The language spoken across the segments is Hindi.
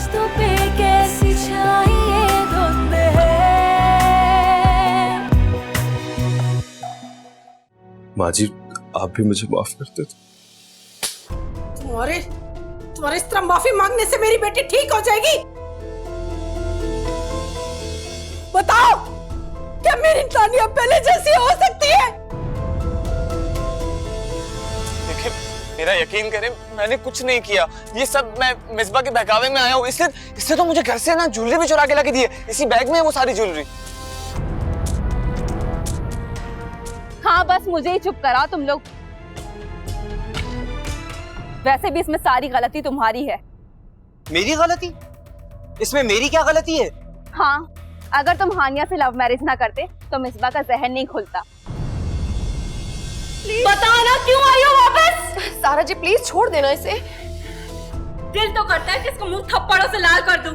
रिश्तों पे कैसी छाई ये धुंध है। माँ जी, आप भी मुझे माफ करते थे। तुम्हारे इस तरह माफी मांगने से मेरी बेटी ठीक हो जाएगी? बताओ, क्या मेरी तानिया पहले जैसी हो सकती है? देखिए, मेरा यकीन करें, मैंने कुछ नहीं किया। ये सब मैं मिसबा के बहकावे में आया हूँ। इससे तो मुझे घर से ना ज्वेलरी भी चुरा के लाके दी है। इसी बैग में है वो सारी ज्वेलरी। हाँ, बस मुझे ही चुप करा तुम लोग। वैसे भी इसमें सारी गलती तुम्हारी है। मेरी गलती? इसमें मेरी क्या गलती है? हाँ, अगर तुम हानिया से लव मैरिज ना करते तो मिसबा का जहन नहीं खुलता। बताओ ना क्यों आई हो वापस? सारा जी प्लीज छोड़ देना इसे। दिल तो करता है कि इसको मुंह थप्पड़ों से लाल कर दूं।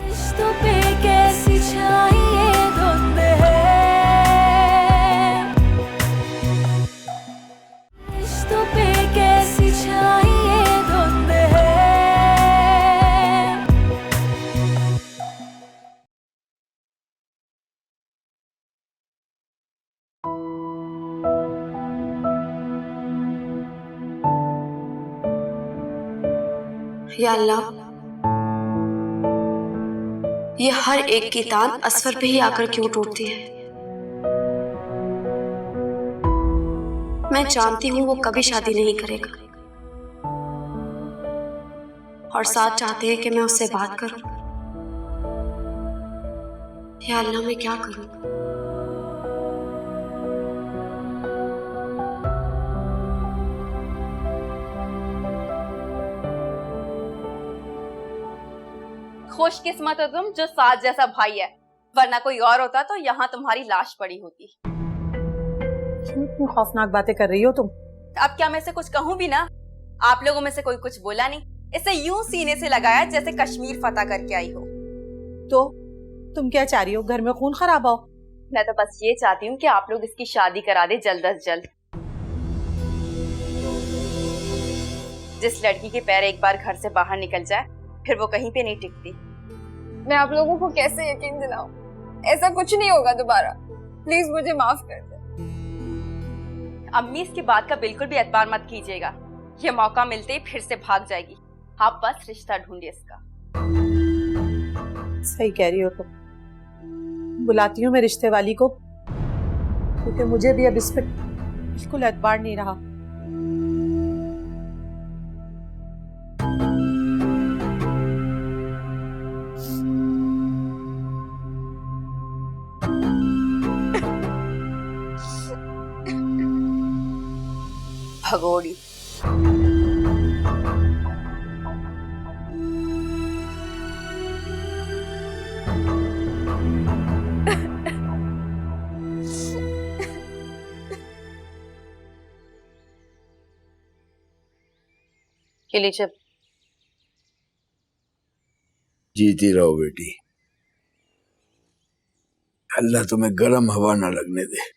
रिश्तों पे कैसी छाई ये धुंध है। रिश्तों पे कैसी छाई ये धुंध है। या अल्लाह, ये हर एक की तान असफर पे ही आकर क्यों टूटती है? मैं जानती हूँ वो कभी शादी नहीं करेगा और साथ चाहते हैं कि मैं उससे बात करूं। या अल्लाह, मैं क्या करूं? खुशकिस्मत हो तुम जो साथ जैसा भाई है, वरना कोई और होता तो यहाँ तुम्हारी लाश पड़ी होती। इतनी खौफनाक बातें कर रही हो तुम। अब क्या मैं इसे कुछ कहूँ भी ना? आप लोगों में से कोई कुछ बोला नहीं। इसे यूं सीने से लगाया जैसे कश्मीर फतह करके आई हो। तो तुम क्या चाह रही हो? घर में खून खराब हो? मैं तो बस ये चाहती हूँ कि आप लोग इसकी शादी करा दे जल्द अज जल्द। जिस लड़की के पैर एक बार घर से बाहर निकल जाए फिर वो कहीं पे नहीं टिकती। मैं आप लोगों को कैसे यकीन दिलाऊं? ऐसा कुछ नहीं होगा दोबारा। प्लीज मुझे माफ कर दे। अम्मी, इसकी बात का बिल्कुल भी एतबार मत कीजिएगा। ये मौका मिलते ही फिर से भाग जाएगी। आप बस रिश्ता ढूंढिए इसका। सही कह रही हो तुम। बुलाती हूँ मैं रिश्ते वाली को, क्योंकि मुझे भी अब इस पे बिल्कुल एतबार नहीं रहा। भगोड़ी। ये लीजिए। जीती रहो बेटी, अल्लाह तुम्हें गर्म हवा ना लगने दे।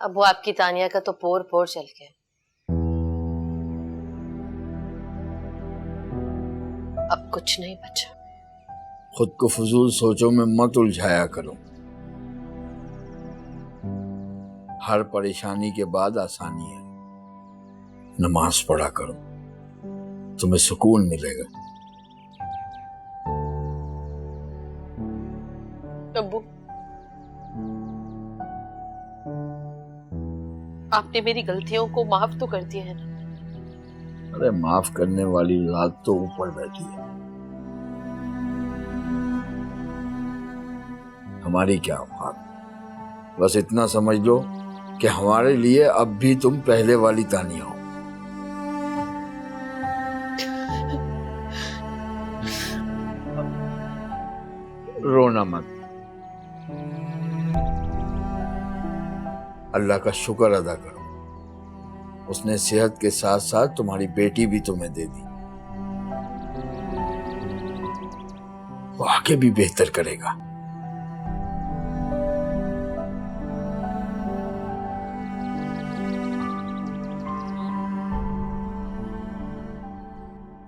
अब वो आपकी तानिया का तो पोर पोर चल गया। अब कुछ नहीं बचा। खुद को फजूल सोचों में मत उलझाया करो। हर परेशानी के बाद आसानी है। नमाज पढ़ा करो, तुम्हें सुकून मिलेगा। अब्बू, आपने मेरी गलतियों को माफ तो कर दिया है ना? अरे माफ करने वाली रात तो ऊपर बैठी है, हमारी क्या औकात। बस इतना समझ लो कि हमारे लिए अब भी तुम पहले वाली तानिया हो। रोना मत, अल्लाह का शुक्र अदा करो, उसने सेहत के साथ साथ तुम्हारी बेटी भी तुम्हें दे दी। वो आगे भी बेहतर करेगा।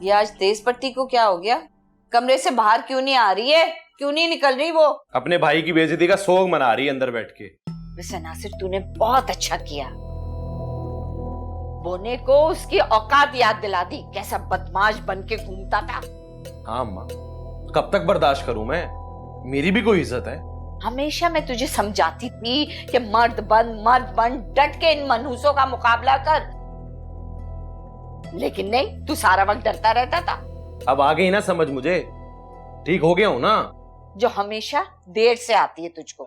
ये आज तेज पत्ती को क्या हो गया? कमरे से बाहर क्यों नहीं आ रही है? क्यों नहीं निकल रही वो? अपने भाई की बेइज्जती का सोग मना रही है अंदर बैठ के। वैसे नासिर तूने बहुत अच्छा किया, बोने को उसकी औकात याद दिला दी, कैसा बदमाश बन के घूमता था। हाँ अम्मा, कब तक बर्दाश्त करूं मैं? मेरी भी कोई इज्जत है। हमेशा मैं तुझे समझाती थी कि मर्द बन डट के इन मनहूसों का मुकाबला कर, लेकिन नहीं, तू सारा वक्त डरता रहता था। अब आ गई ना समझ मुझे, ठीक हो गया हूं ना। जो हमेशा देर से आती है तुझको।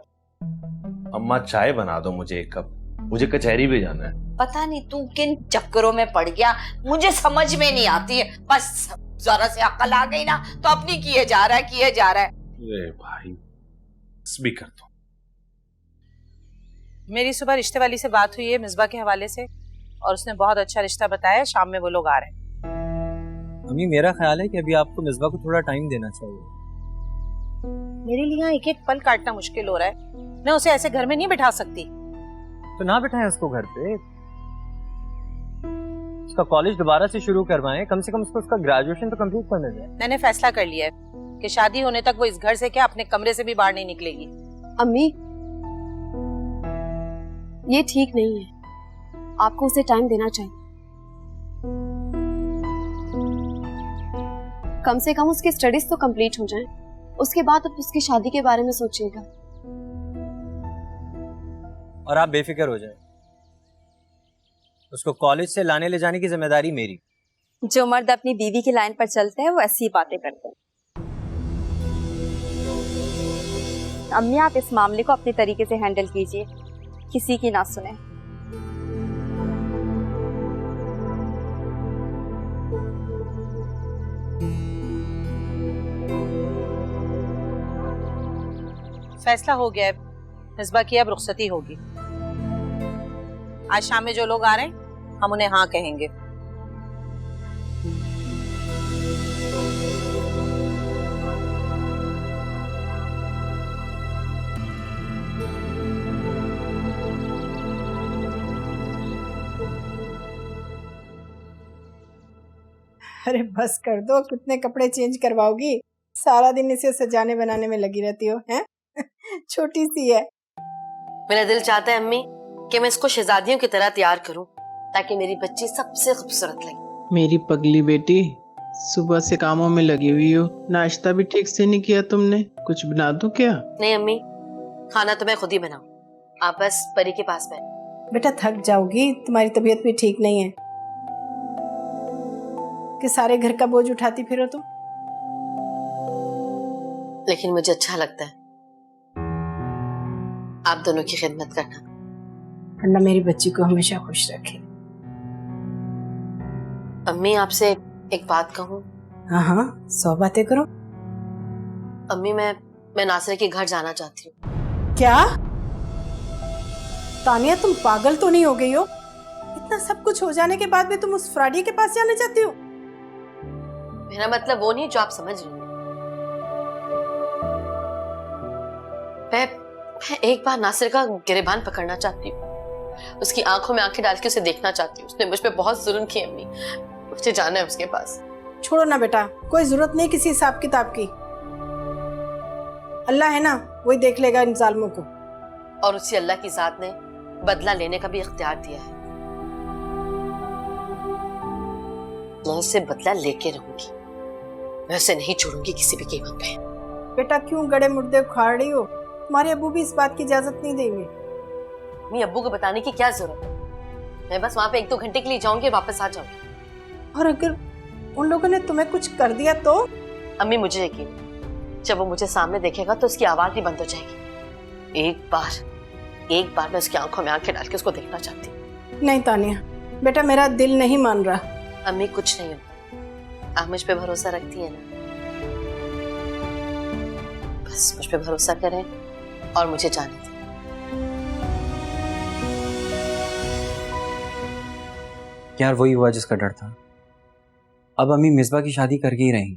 अम्मा चाय बना दो मुझे एक कप, मुझे कचहरी भी जाना है। पता नहीं तू किन चक्करों में पड़ गया, मुझे समझ में नहीं आती है। बस जरा से अकल आ गई ना तो अपनी किए जा रहा है। अरे भाई बस भी कर दो। मेरी सुबह रिश्ते वाली से बात हुई है मिसबा के हवाले से, और उसने बहुत अच्छा रिश्ता बताया। शाम में वो लोग आ रहे हैं। अम्मी मेरा ख्याल है कि अभी आपको मिसबा को थोड़ा टाइम देना चाहिए। मेरे लिए यहाँ एक एक पल काटना मुश्किल हो रहा है, मैं उसे ऐसे घर में नहीं बिठा सकती। तो ना बिठाएं उसको घर पे, उसका कॉलेज दोबारा से शुरू करवाएं, कम से कम उसका ग्रेजुएशन तो कंप्लीट करने दें। मैंने फैसला कर लिया है कि शादी होने तक वो इस घर से क्या अपने कमरे से भी बाहर नहीं निकलेगी। अम्मी ये ठीक नहीं है, आपको उसे टाइम देना चाहिए। कम से कम उसकी स्टडीज तो कंप्लीट हो जाएं, उसके बाद अब उसकी शादी के बारे में सोचिएगा। और आप बेफिक्र हो जाएं, उसको कॉलेज से लाने ले जाने की जिम्मेदारी मेरी। जो मर्द अपनी बीवी की लाइन पर चलते हैं वो ऐसी बातें करते हैं। अम्मी आप इस मामले को अपने तरीके से हैंडल कीजिए, किसी की ना सुने। फैसला हो गया है, मिसबा की अब रुखसती होगी। आज शाम में जो लोग आ रहे हैं हम उन्हें हाँ कहेंगे। अरे बस कर दो, कितने कपड़े चेंज करवाओगी? सारा दिन इसे सजाने बनाने में लगी रहती हो, हैं? छोटी सी है। मेरा दिल चाहता है अम्मी कि मैं इसको शहजादियों की तरह तैयार करूं ताकि मेरी बच्ची सबसे खूबसूरत लगे। मेरी पगली बेटी, सुबह से कामों में लगी हुई हो, नाश्ता भी ठीक से नहीं किया तुमने। कुछ बना दूं क्या? नहीं अम्मी, खाना तो मैं खुद ही बनाऊं, आप बस परी के पास बैठ। बेटा थक जाओगी, तुम्हारी तबीयत भी ठीक नहीं है कि सारे घर का बोझ उठाती फिरो तुम। लेकिन मुझे अच्छा लगता है आप दोनों की खिदमत करना। अल्लाह मेरी बच्ची को हमेशा खुश रखे। अम्मी आपसे एक बात कहूं? हाँ हाँ 100 बातें करो। अम्मी मैं नासिर के घर जाना चाहती हूँ। क्या तानिया, तुम पागल तो नहीं हो गई हो? इतना सब कुछ हो जाने के बाद भी तुम उस फ्रॉडी के पास जाना चाहती हो? मेरा मतलब वो नहीं जो आप समझ रही हो। मैं एक बार नासिर का गिरेबान पकड़ना चाहती हूँ, उसकी आंखों में आंखें डाल के उसे देखना चाहती हूँ। उसने मुझ पे बहुत जुल्म किया अम्मी, मुझे जाना है उसके पास। छोड़ो ना बेटा, कोई जरूरत नहीं किसी हिसाब किताब की। अल्लाह है ना, वही देख लेगा इन जालिमों को। और उसी अल्लाह की जात ने बदला लेने का भी इख्तियार दिया है। मैं उससे बदला लेके रहूंगी, मैं उसे नहीं छोड़ूंगी किसी भी कीमत पे। बेटा क्यों गड़े मुर्दे उखाड़ रही हो? तुम्हारे अब्बू भी इस बात की इजाजत नहीं देंगे। मैं अब्बू को बताने की क्या जरूरत है? मैं बस वहां पे 1-2 घंटे के लिए जाऊंगी और वापस आ जाऊंगी। और अगर उन लोगों ने तुम्हें कुछ कर दिया तो? अम्मी मुझे यकीन, जब वो मुझे सामने देखेगा तो उसकी आवाज भी बंद हो जाएगी। एक बार मैं उसकी आंखों में आंखें डाल के उसको देखना चाहती हूँ। नहीं तानिया बेटा, मेरा दिल नहीं मान रहा। अम्मी कुछ नहीं होगा, आप मुझ पे भरोसा रखती है ना? बस मुझ पे भरोसा करें और मुझे जाने दें। यार वही हुआ जिसका डर था। अब अम्मी मिसबा की शादी करके ही रही,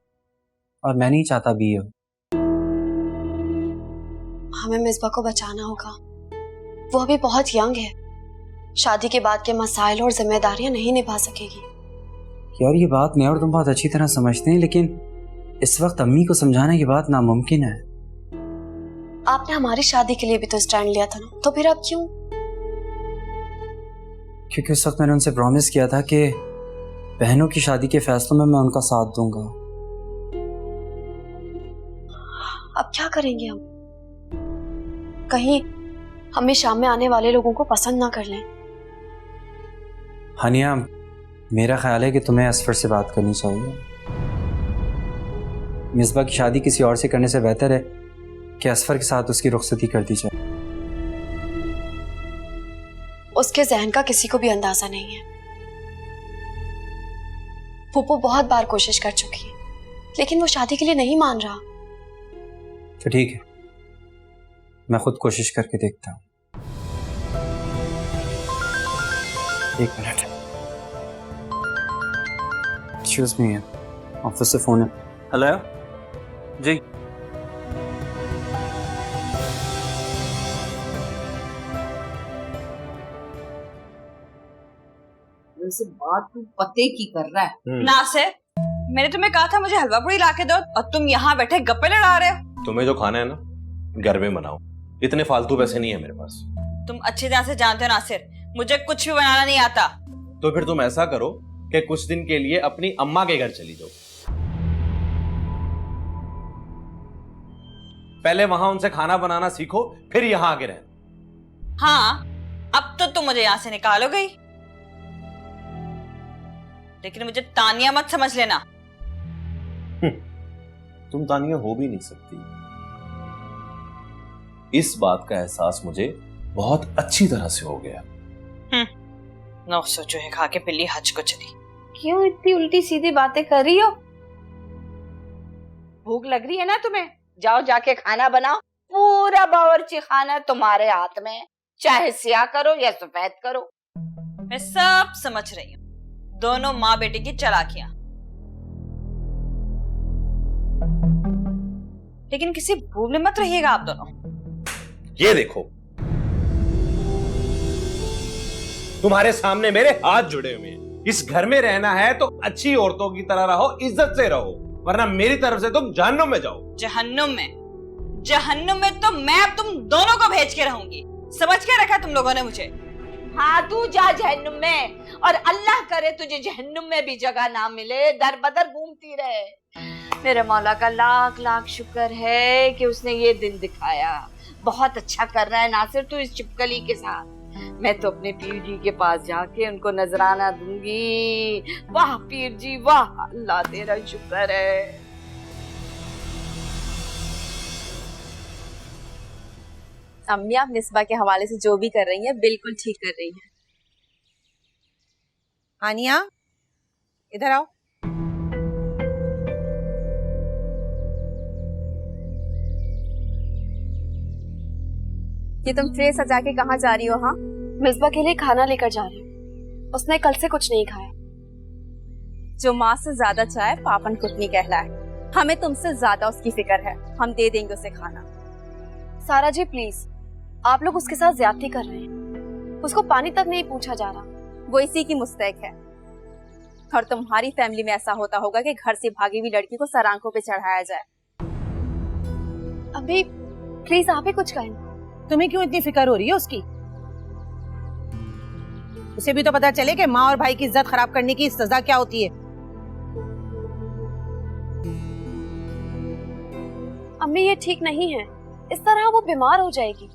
और मैं नहीं चाहता भी हो। हमें मिसबा को बचाना होगा, वो अभी बहुत यंग है, शादी के बाद के मसाइल और जिम्मेदारियां नहीं निभा सकेगी। यार ये बात मैं और तुम बहुत अच्छी तरह समझते हैं, लेकिन इस वक्त अम्मी को समझाना ये बात नामुमकिन है। आपने हमारी शादी के लिए भी तो स्टैंड लिया था ना, तो फिर आप क्यों? क्योंकि उस वक्त मैंने उनसे प्रॉमिस किया था कि बहनों की शादी के फैसलों में मैं उनका साथ दूंगा। अब क्या करेंगे हम? कहीं हमें शाम में आने वाले लोगों को पसंद ना कर लें। हानिया, मेरा ख्याल है कि तुम्हें असफर से बात करनी चाहिए। मिसबा की शादी किसी और से करने से बेहतर है कि असफर के साथ उसकी रुखसती कर दी जाए। उसके जहन का किसी को भी अंदाजा नहीं है। फूफू बहुत बार कोशिश कर चुकी है, लेकिन वो शादी के लिए नहीं मान रहा। तो ठीक है, मैं खुद कोशिश करके देखता हूँ। एक मिनट, एक्सक्यूज मी, ऑफिस से फोन है। हेलो जी। वैसे बात तू पते की कर रहा है। नासिर, मैंने तुम्हें कहा था मुझे हलवा पूरी ला के दो, और तुम यहाँ बैठे गप्पे लड़ा रहे हो। तुम्हें जो खाना है ना घर में बनाओ, इतने फालतू पैसे नहीं है मेरे पास। तुम अच्छी तरह से जानते हो नासिर, मुझे कुछ भी बनाना नहीं आता। तो फिर तुम ऐसा करो कि कुछ दिन के लिए अपनी अम्मा के घर चली जाओ। पहले वहां उनसे खाना बनाना सीखो, फिर यहां आके रहना। हाँ, अब तो तुम मुझे यहाँ से निकालोगे ही, लेकिन मुझे तानिया मत समझ लेना। तुम तानिया हो भी नहीं सकती। इस बात का एहसास मुझे बहुत अच्छी तरह से हो गया। नौ सोचो है खा के बिल्ली हज को चली। क्यों इतनी उल्टी सीधी बातें कर रही हो? भूख लग रही है ना तुम्हें? जाओ जाके खाना बनाओ। पूरा बावर्ची खाना तुम्हारे हाथ में, चाहे स्याह करो या सफेद करो। मैं सब समझ रही हूँ, दोनों माँ बेटे की चालाकियां, लेकिन किसी भूल में मत रहिएगा आप दोनों। ये देखो, तुम्हारे सामने मेरे हाथ जुड़े हुए हैं। इस घर में रहना है तो अच्छी औरतों की तरह रहो, इज्जत से रहो, वरना मेरी तरफ से तुम जहन्नुम में जाओ। जहन्नुम में? जहन्नुम में तो मैं अब तुम दोनों को भेज के रहूंगी। समझ के रखा तुम लोगों ने मुझे? हाँ, तू जा जहन्नुम में, और अल्लाह करे तुझे जहन्नुम में भी जगह ना मिले, दर बदर घूमती रहे। मेरे मौला का लाख लाख शुक्र है कि उसने ये दिन दिखाया। बहुत अच्छा कर रहा है नासिर तू इस चिपकली के साथ। मैं तो अपने पीर जी के पास जाके उनको नजराना दूंगी। वाह पीर जी वाह, अल्लाह तेरा शुक्र है। अम्मी, आप मिसबा के हवाले से जो भी कर रही हैं बिल्कुल ठीक कर रही हैं। आनिया, इधर आओ। ये तुम ट्रे सजा के कहाँ जा रही हो? हाँ, मिसबा के लिए खाना लेकर जा रही हूँ। उसने कल से कुछ नहीं खाया। जो माँ से ज्यादा चाहे पापन कुटनी कहलाए। हमें तुमसे ज्यादा उसकी फिक्र है, हम दे देंगे उसे खाना। सारा जी प्लीज, आप लोग उसके साथ ज्यादती कर रहे हैं। उसको पानी तक नहीं पूछा जा रहा। वो इसी की मुस्तैक है। और तुम्हारी फैमिली में ऐसा होता होगा कि घर से भागी हुई लड़की को सरांखों पे चढ़ाया जाए। अभी प्लीज आप ही कुछ कहें। तुम्हें क्यों इतनी फिक्र हो रही है उसकी? उसे भी तो पता चले कि माँ और भाई की इज्जत खराब करने की सजा क्या होती है। अम्मी ये ठीक नहीं है, इस तरह वो बीमार हो जाएगी।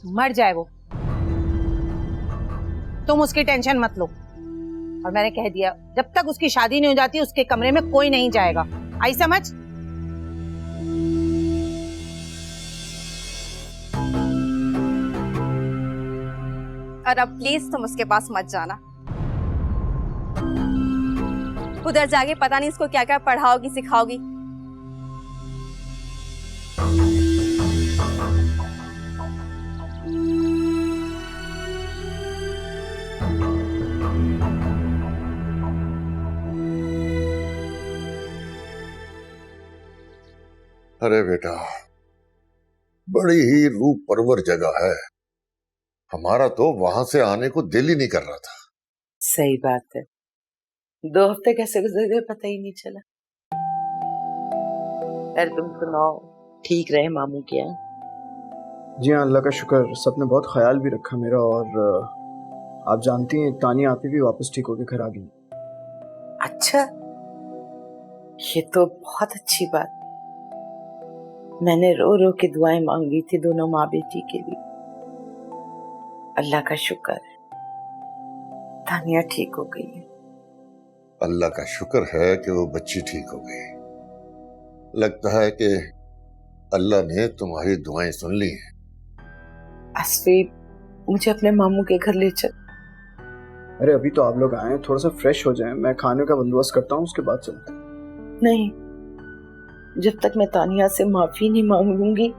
मर जाए वो, तुम उसकी टेंशन मत लो। और मैंने कह दिया, जब तक उसकी शादी नहीं हो जाती उसके कमरे में कोई नहीं जाएगा। आई समझ? और अब प्लीज तुम उसके पास मत जाना। उधर जाके पता नहीं इसको क्या क्या पढ़ाओगी सिखाओगी। अरे बेटा, बड़ी ही रूप परवर जगह है। हमारा तो वहां से आने को दिल ही नहीं कर रहा था। सही बात है, 2 हफ्ते कैसे गुजर गए पता ही नहीं चला। यार तुम सुनाओ, ठीक रहे मामू के यहाँ? जी हाँ, अल्लाह का शुक्र, सबने बहुत ख्याल भी रखा मेरा। और आप जानती हैं तानिया आपी भी वापस ठीक होकर घर आ गई। अच्छा, ये तो बहुत अच्छी बात। मैंने रो रो के दुआएं मांगी थी दोनों माँ बेटी के लिए। अल्लाह का शुक्र है तानिया ठीक हो गई है। अल्लाह का शुक्र है कि वो बच्ची ठीक हो गई। लगता है कि अल्लाह ने तुम्हारी दुआएं सुन ली हैं। असफी, मुझे अपने मामू के घर ले चल। अरे अभी तो आप लोग आए हैं, थोड़ा सा फ्रेश हो जाएं, मैं खाने का बंदोबस्त करता हूँ, उसके बाद चलते हैं। नहीं, जब तक मैं तानिया से माफी नहीं मांग लूंगी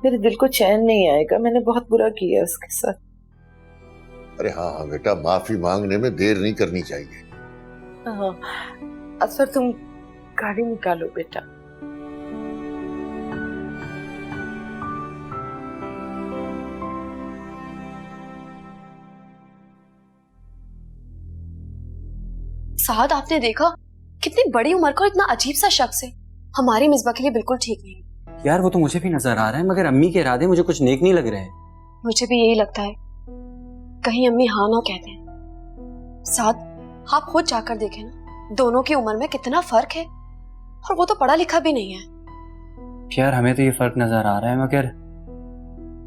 मेरे दिल को चैन नहीं आएगा। मैंने बहुत बुरा किया उसके साथ। अरे हाँ हाँ बेटा, माफी मांगने में देर नहीं करनी चाहिए। हाँ, असर तुम गाड़ी निकालो बेटा। साद, आपने देखा कितनी बड़ी उम्र का इतना अजीब सा शख्स है। हमारी मिसबा के लिए बिल्कुल ठीक नहीं। यार वो तो मुझे भी नजर आ रहा है, मगर अम्मी के इरादे मुझे कुछ नेक नहीं लग रहे हैं। मुझे भी यही लगता है, कहीं अम्मी हाँ ना कहते हैं। साद, आप खुद जाकर देखें ना, दोनों की उम्र में कितना फर्क है, और वो तो पढ़ा लिखा भी नहीं है। यार हमें तो ये फर्क नजर आ रहा है, मगर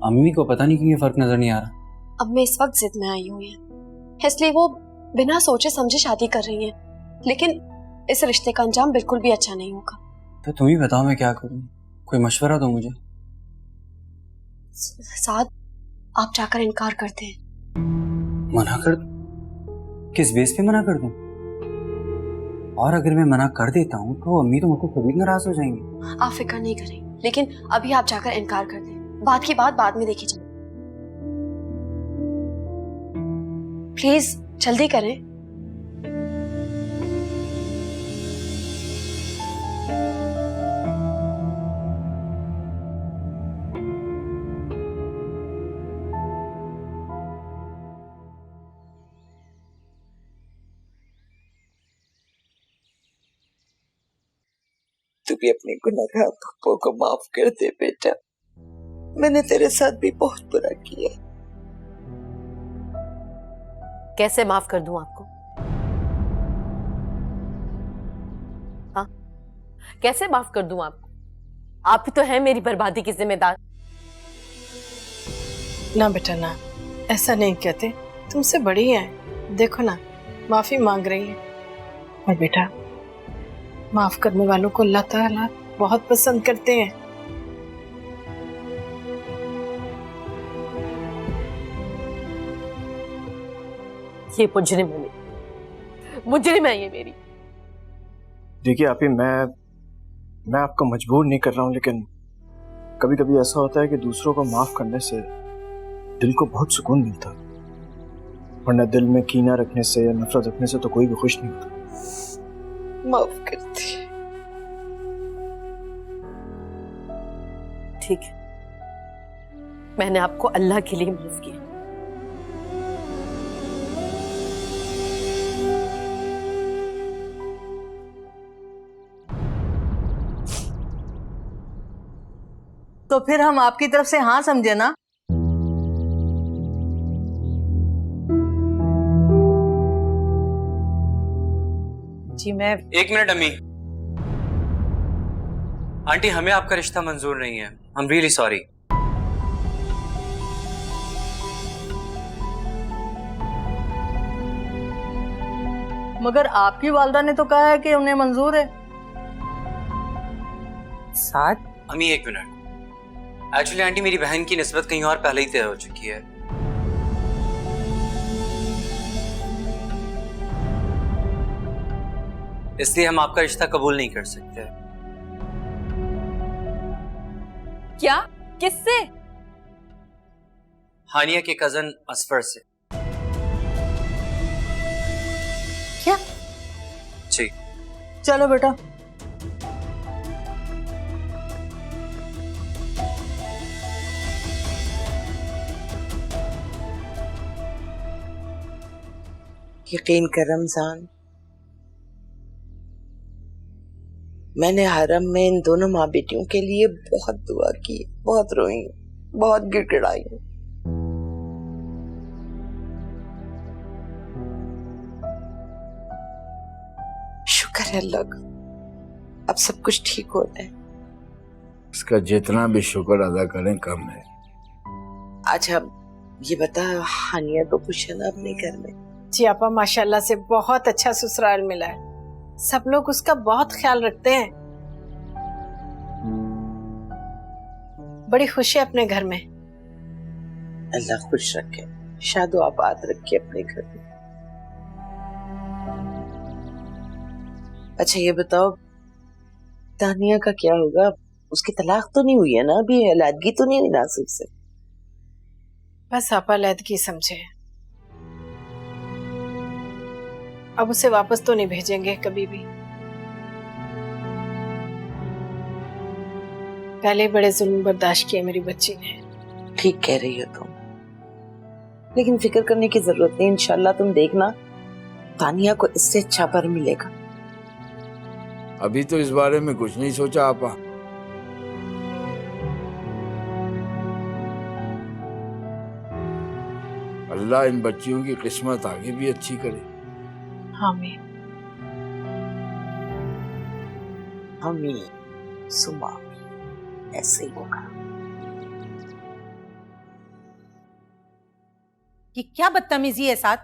अम्मी को पता नहीं क्यों ये फर्क नजर नहीं आ रहा। अम्मी इस वक्त जिद में आई हुई है, इसलिए वो बिना सोचे समझे शादी कर रही है, लेकिन इस रिश्ते का अंजाम बिल्कुल भी अच्छा नहीं होगा। तो तुम ही बताओ मैं क्या करूं, कोई मशवरा दो मुझे। साद, आप जाकर इनकार करते हैं। मना कर? किस बेस पे मना कर दूं? और अगर मैं मना कर देता हूँ तो अम्मी तो मुझको कभी नाराज हो जाएंगी। आप फिक्र नहीं करें, लेकिन अभी आप जाकर इनकार कर दें। बात की बात बाद में देखी जाए। प्लीज जल्दी करें। तू भी अपने गुनहगार पप्पो को माफ कर दे बेटा। मैंने तेरे साथ भी बहुत बुरा किया। कैसे माफ कर दूं आपको? हाँ, कैसे माफ कर दूं आपको? आप ही तो हैं मेरी बर्बादी की जिम्मेदार। ना बेटा ना, ऐसा नहीं कहते, तुमसे बड़ी है। देखो ना, माफी मांग रही है। और बेटा, माफ करने वालों को अल्लाह ताला बहुत पसंद करते हैं। ये मुजरिम है ये मेरी। देखिए आपी, मैं आपको मजबूर नहीं कर रहा हूँ, लेकिन कभी कभी ऐसा होता है कि दूसरों को माफ करने से दिल को बहुत सुकून मिलता, वरना दिल में कीना रखने से या नफरत रखने से तो कोई भी खुश नहीं होता। माफ कर दे। ठीक है, मैंने आपको अल्लाह के लिए माफ किया। तो फिर हम आपकी तरफ से हाँ समझे ना? जी मैं। एक मिनट अम्मी। आंटी, हमें आपका रिश्ता मंजूर नहीं है। I am really sorry. मगर आपकी वालदा ने तो कहा है कि उन्हें मंजूर है। साथ अम्मी एक मिनट। एक्चुअली आंटी, मेरी बहन की निस्बत कहीं और पहले ही तय हो चुकी है। इसलिए हम आपका रिश्ता कबूल नहीं कर सकते। क्या? किससे? हानिया के कजन असफर से। क्या? जी। चलो बेटा। यकीन कर रमजान, मैंने हरम में इन दोनों माँ बेटियों के लिए बहुत दुआ की, बहुत रोई, बहुत गिड़गिड़ाई। शुक्र है अल्लाह का, अब सब कुछ ठीक हो रहा है। इसका जितना भी शुक्र अदा करें कम है। अच्छा ये बता, हानिया तो खुश है ना अपने घर में? जी आपा, माशाल्लाह से बहुत अच्छा ससुराल मिला है। सब लोग उसका बहुत ख्याल रखते हैं। बड़ी खुशी है अपने घर में। अल्लाह खुश रखे, शादो आबाद रखे अपने घर में। अच्छा ये बताओ, तानिया का क्या होगा? उसकी तलाक तो नहीं हुई है ना अभी? अलहदगी तो नहीं हुई नासिर से? बस आपा अलहदगी समझे, अब उसे वापस तो नहीं भेजेंगे कभी भी। पहले बड़े जुल्म बर्दाश्त किए मेरी बच्ची ने। ठीक कह रही हो तुम, लेकिन फिक्र करने की जरूरत नहीं। इंशाल्लाह तुम देखना, तानिया को इससे अच्छा पर मिलेगा। अभी तो इस बारे में कुछ नहीं सोचा आपा। अल्लाह इन बच्चियों की किस्मत आगे भी अच्छी करे। आमीन। आमीन सुमा, ऐसे ही होगा। कि क्या बदतमीजी है साथ?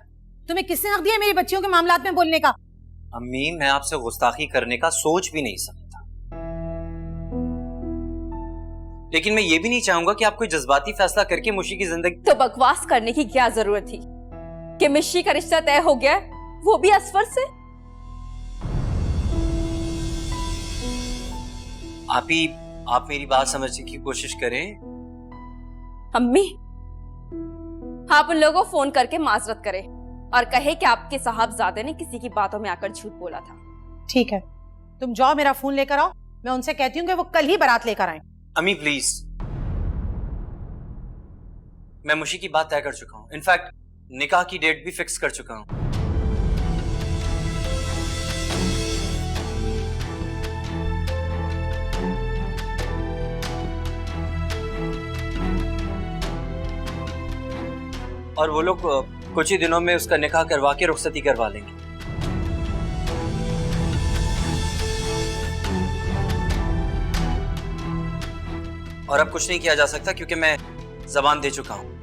तुम्हें किसने हक दिया मेरी बच्चियों के मामलात में बोलने का? अम्मी, मैं आपसे गुस्ताखी करने का सोच भी नहीं सकता, लेकिन मैं ये भी नहीं चाहूंगा कि आप कोई जज्बाती फैसला करके मुशी की जिंदगी। तो बकवास करने की क्या जरूरत थी कि मिशी का रिश्ता तय हो गया, वो भी असफर से? आप मेरी बात समझने की कोशिश करें। अम्मी, आप उन लोगों को फोन करके माजरत करें और कहे कि आपके साहबजादे ने किसी की बातों में आकर झूठ बोला था। ठीक है, तुम जाओ, मेरा फोन लेकर आओ। मैं उनसे कहती हूँ कि वो कल ही बारात लेकर आए। अम्मी प्लीज, मैं मुशी की बात तय कर चुका हूँ। इनफैक्ट निकाह की डेट भी फिक्स कर चुका हूँ। और वो लोग कुछ ही दिनों में उसका निकाह करवा के रुखसती करवा लेंगे। और अब कुछ नहीं किया जा सकता क्योंकि मैं जबान दे चुका हूं।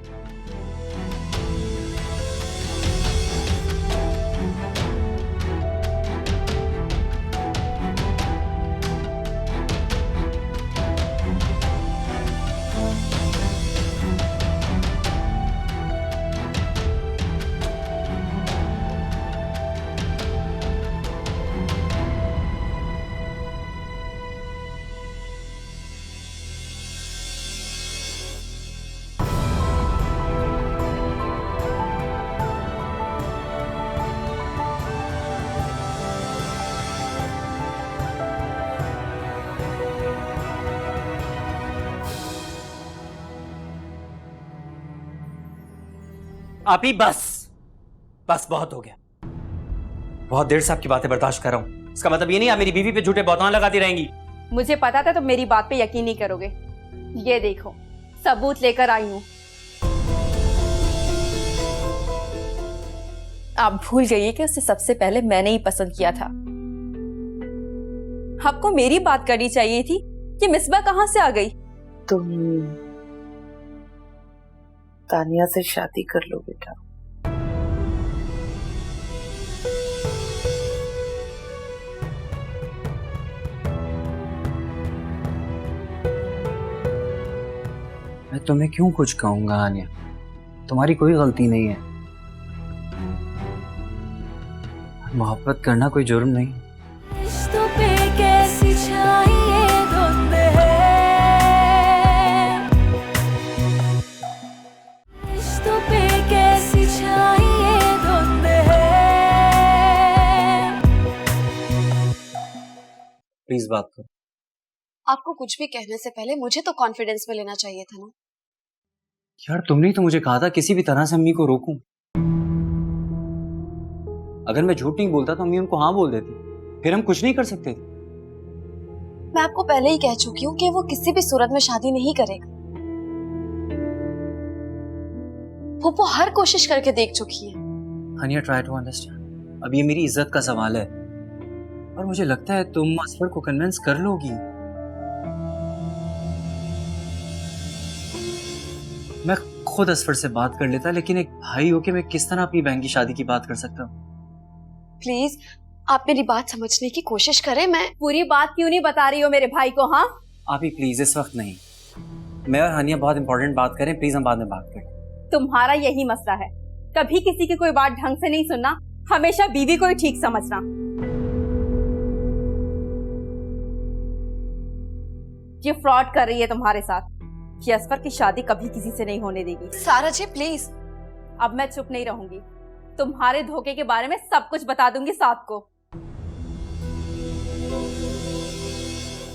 आप ही बस बहुत हो गया। बहुत देर से आपकी बातें बर्दाश्त कर रहा हूं। इसका मतलब ये नहीं आप मेरी बीवी पे झूठे बहतान लगाती रहेंगी। मुझे पता था तुम मेरी बात पे यकीन नहीं करोगे। ये देखो, सबूत लेकर आई हूं। आप भूल गई कि उसे सबसे पहले मैंने ही पसंद किया था। आपको मेरी बात करनी चाहिए थी कि मिसबा कहां से आ गई? तुम तानिया से शादी कर लो बेटा। मैं तुम्हें क्यों कुछ कहूंगा आनिया, तुम्हारी कोई गलती नहीं है। मोहब्बत करना कोई जुर्म नहीं। रिश्तों पे कैसी छाई धुंध है, रिश्तों पे कैसी छाई धुंध है। प्लीज बात करो। आपको कुछ भी कहने से पहले मुझे तो कॉन्फिडेंस में लेना चाहिए था ना। यार तुमने तो मुझे कहा था किसी भी तरह से अम्मी को रोकूं। अगर मैं झूठ नहीं बोलता तो अम्मी उनको हाँ बोल देती, फिर हम कुछ नहीं कर सकते थे। मैं आपको पहले ही कह चुकी हूँ कि वो किसी भी सूरत में शादी नहीं करेगा। वो हर कोशिश करके देख चुकी है। हानिया, ट्राई टू अंडरस्टैंड। अब ये मेरी इज्जत का सवाल है और मुझे लगता है तुम असफर को कन्विंस कर लोगी। मैं खुद असफर से बात कर लेता, लेकिन एक भाई होके मैं किस तरह अपनी बहन की शादी की बात कर सकता हूँ? प्लीज आप मेरी बात समझने की कोशिश करें। मैं पूरी बात क्यों नहीं बता रही हो मेरे भाई को? हाँ आप ही प्लीज, इस वक्त नहीं। मैं और हानिया बहुत इंपॉर्टेंट बात करें, प्लीज हम बाद में बात करें। तुम्हारा यही मसला है, कभी किसी की कोई बात ढंग से नहीं सुनना, हमेशा बीवी को ही ठीक समझना। ये फ्रॉड कर रही है तुम्हारे साथ। ये असफर की शादी कभी किसी से नहीं होने देगी। सारा जी प्लीज। अब मैं चुप नहीं रहूंगी, तुम्हारे धोखे के बारे में सब कुछ बता दूंगी साथ को।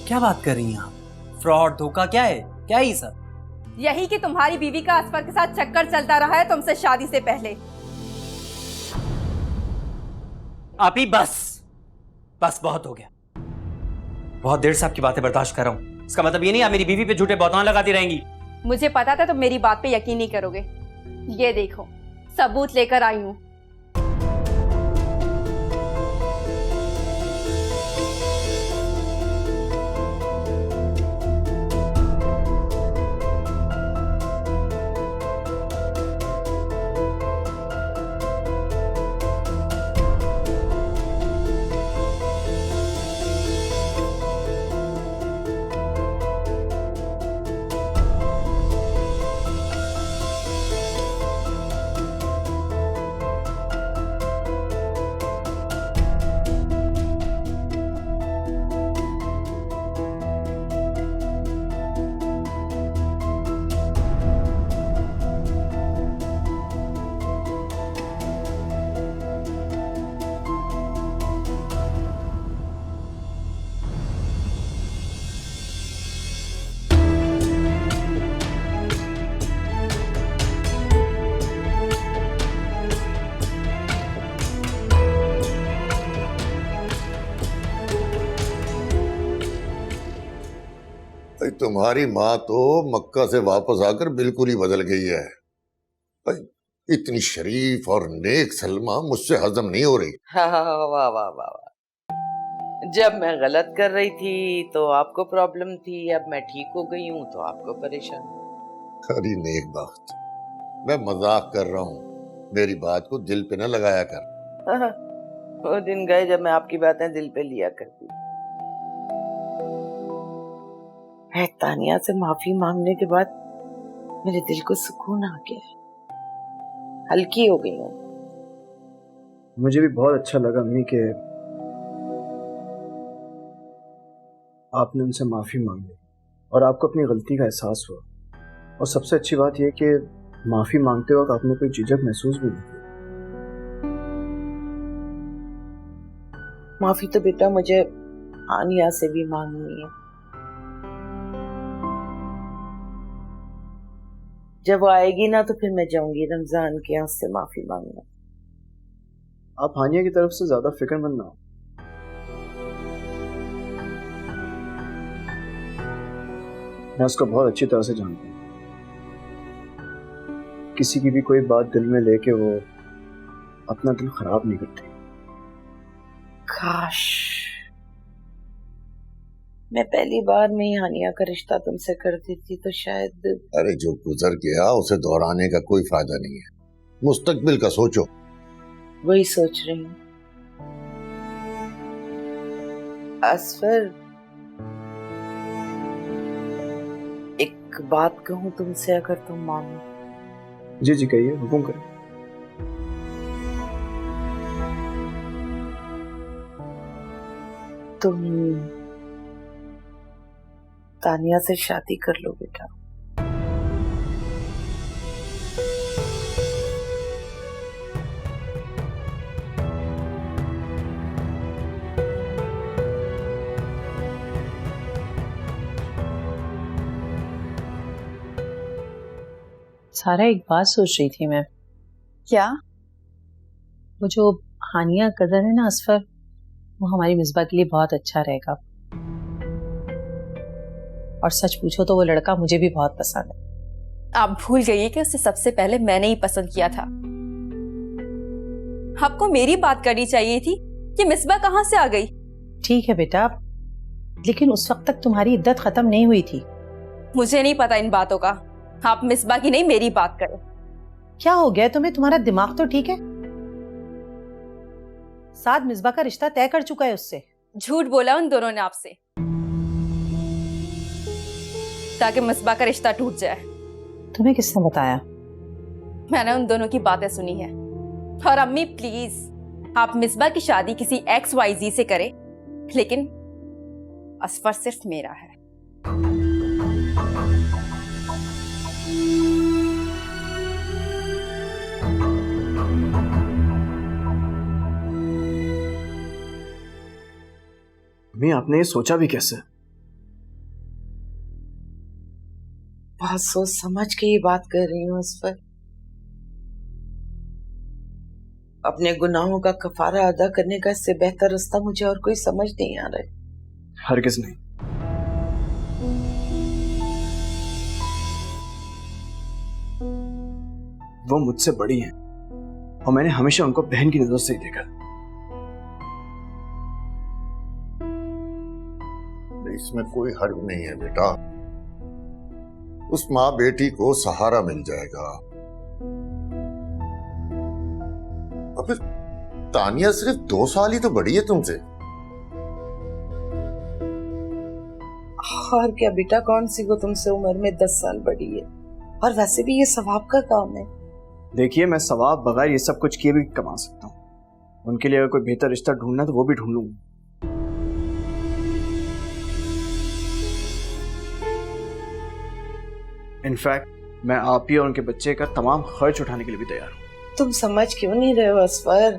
क्या बात कर रही हैं आप? फ्रॉड, धोखा क्या है? क्या है ये सब? यही कि तुम्हारी बीवी का असफर के साथ चक्कर चलता रहा है तुमसे शादी से पहले। आप ही बस बहुत हो गया। बहुत देर से आपकी बातें बर्दाश्त कर रहा हूं। इसका मतलब ये नहीं आप मेरी बीवी पे झूठे बहतान लगाती रहेंगी। मुझे पता था तुम मेरी बात पे यकीन नहीं करोगे। ये देखो, सबूत लेकर आई हूं। भाई तुम्हारी माँ तो मक्का से वापस आकर बिल्कुल ही बदल गई है। भाई इतनी शरीफ और नेक सलमा मुझसे हजम नहीं हो रही। वाह वाह वाह वाह। जब मैं गलत कर रही थी तो आपको प्रॉब्लम थी, अब मैं ठीक हो गई हूँ तो आपको परेशान। अरे नेक बख्त, मैं मजाक कर रहा हूँ, मेरी बात को दिल पे न लगाया कर। वो दिन गए जब मैं आपकी बातें दिल पे लिया करती। तानिया से माफी मांगने के बाद मेरे दिल को सुकून आ गया, हल्की हो गई हूँ। मुझे भी बहुत अच्छा लगा अम्मी के आपने उनसे माफी मांगी और आपको अपनी गलती का एहसास हुआ। और सबसे अच्छी बात यह कि माफी मांगते वक्त आपने कोई झिझक महसूस भी नहीं की। माफी तो बेटा मुझे हानिया से भी मांगनी है। जब वो आएगी ना तो फिर मैं जाऊंगी रमजान के यहाँ से माफी मांगना। आप हानिया की तरफ से ज्यादा फिक्रमंद ना हो। मैं उसको बहुत अच्छी तरह से जानता हूँ। किसी की भी कोई बात दिल में लेके वो अपना दिल खराब नहीं करती। काश मैं पहली बार में ही हानिया का रिश्ता तुमसे कर देती तो शायद। अरे जो गुजर गया उसे दोहराने का कोई फायदा नहीं है, मुस्तकबिल का सोचो। वही सोच रही हूँ। असफर, एक बात कहूँ तुमसे, अगर तुम मानो। जी जी कहिए, हुक्म करें। तुम तानिया से शादी कर लो बेटा। सारा एक बात सोच रही थी मैं। क्या? वो जो हानिया कदर है ना असफर, वो हमारी मिसबा के लिए बहुत अच्छा रहेगा। और सच पूछो तो वो लड़का मुझे भी बहुत पसंद है। आप भूल गई कि उसे सबसे पहले मैंने ही पसंद किया था। आपको मेरी बात करनी चाहिए थी कि मिसबा कहाँ से आ गई। ठीक है बेटा, लेकिन उस वक्त तक तुम्हारी इद्दत खत्म नहीं हुई थी। मुझे नहीं पता इन बातों का। आप मिसबा की नहीं मेरी बात करें। क्या हो गया तुम्हें? तुम्हारा दिमाग तो ठीक है। साद मिसबा का रिश्ता तय कर चुका है उससे। झूठ बोला उन दोनों ने आपसे ताकि मिसबा का रिश्ता टूट जाए। तुम्हें किसने बताया? मैंने उन दोनों की बातें सुनी है। और अम्मी प्लीज, आप मिसबा की शादी किसी XYZ से करें, लेकिन असफर सिर्फ मेरा है। मैं आपने ये सोचा भी कैसे? बहुत सोच समझ के ये बात कर रही हूँ असफर। अपने गुनाहों का कफारा अदा करने का इससे बेहतर रास्ता मुझे और कोई समझ नहीं आ रहा है। हरगिज नहीं। वो मुझसे बड़ी हैं और मैंने हमेशा उनको बहन की नजर से ही देखा। इसमें कोई हर्ज नहीं है बेटा, उस माँ बेटी को सहारा मिल जाएगा। और फिर तानिया सिर्फ 2 साल ही तो बड़ी है तुमसे। और क्या बेटा, कौन सी वो तुमसे उम्र में 10 साल बड़ी है? और वैसे भी ये सवाब का काम है। देखिए, मैं सवाब बगैर ये सब कुछ किए भी कमा सकता हूँ। उनके लिए अगर कोई बेहतर रिश्ता ढूंढना तो वो भी ढूंढ लूंगा। इनफैक्ट मैं आप ही और उनके बच्चे का तमाम खर्च उठाने के लिए भी तैयार हूँ। तुम समझ क्यों नहीं रहे हो असफर?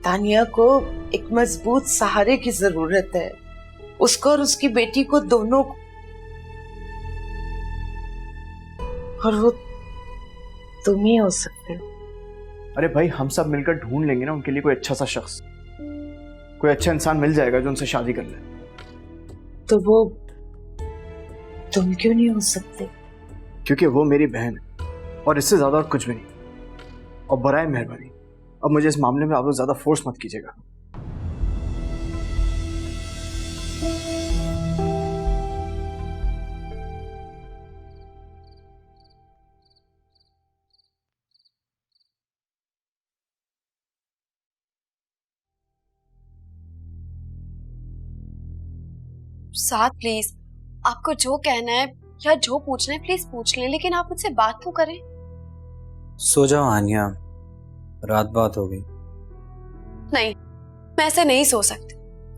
तानिया को एक मजबूत सहारे की जरूरत है, उसको और उसकी बेटी को, दोनों को। और वो तुम ही हो सकते हो। अरे भाई, हम सब मिलकर ढूंढ लेंगे ना उनके लिए कोई अच्छा सा शख्स। कोई अच्छा इंसान मिल जाएगा जो उनसे शादी कर ले। तो वो तुम क्यों नहीं हो सकते? क्योंकि वो मेरी बहन है और इससे ज्यादा और कुछ भी नहीं। और बराए मेहरबानी अब मुझे इस मामले में आप लोग ज्यादा फोर्स मत कीजिएगा। साथ प्लीज, आपको जो कहना है या जो पूछना है प्लीज पूछ लें, लेकिन आप मुझसे बात तो करें। सो जाओ आनिया, रात बात हो गई। नहीं, मैं ऐसे नहीं सो सकती।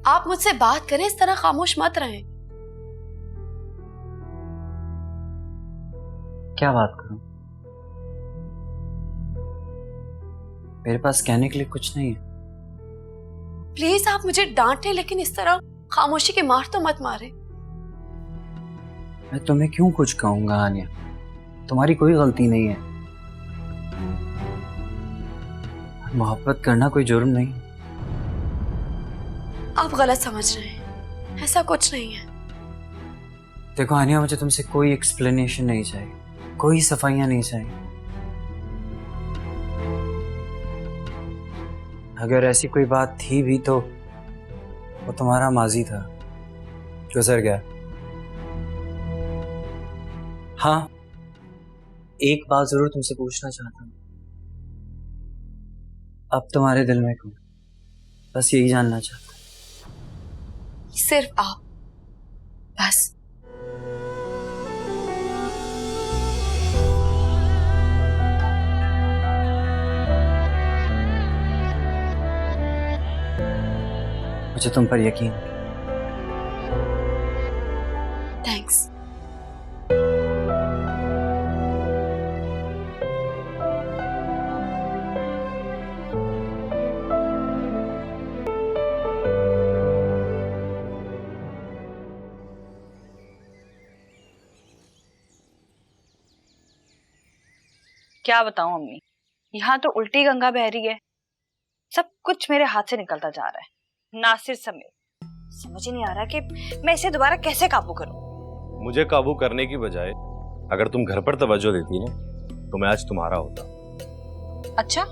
आप मुझसे बात करें, इस तरह खामोश मत रहें। क्या बात करूं? मेरे पास कहने के लिए कुछ नहीं है। प्लीज आप मुझे डांटें, लेकिन इस तरह खामोशी की मार तो मत मारे। मैं तुम्हें क्यों कुछ कहूंगा आनिया? तुम्हारी कोई गलती नहीं है। मोहब्बत करना कोई जुर्म नहीं। आप गलत समझ रहे हैं, ऐसा कुछ नहीं है। देखो आनिया, मुझे तुमसे कोई एक्सप्लेनेशन नहीं चाहिए, कोई सफाइयां नहीं चाहिए। अगर ऐसी कोई बात थी भी तो वो तुम्हारा माजी था, गुजर गया। हाँ, एक बात जरूर तुमसे पूछना चाहता हूँ। अब तुम्हारे दिल में कौन? बस यही जानना चाहता हूँ। सिर्फ आप, बस। मुझे तुम पर यकीन। थैंक्स। क्या बताऊं अम्मी, यहाँ तो उल्टी गंगा बह रही है। सब कुछ मेरे हाथ से निकलता जा रहा है, नासिर समेत। समझ ही नहीं आ रहा कि मैं इसे दोबारा कैसे काबू करूं। मुझे काबू करने की बजाय अगर तुम घर पर तवज्जो देती ना तो मैं आज तुम्हारा होता। अच्छा,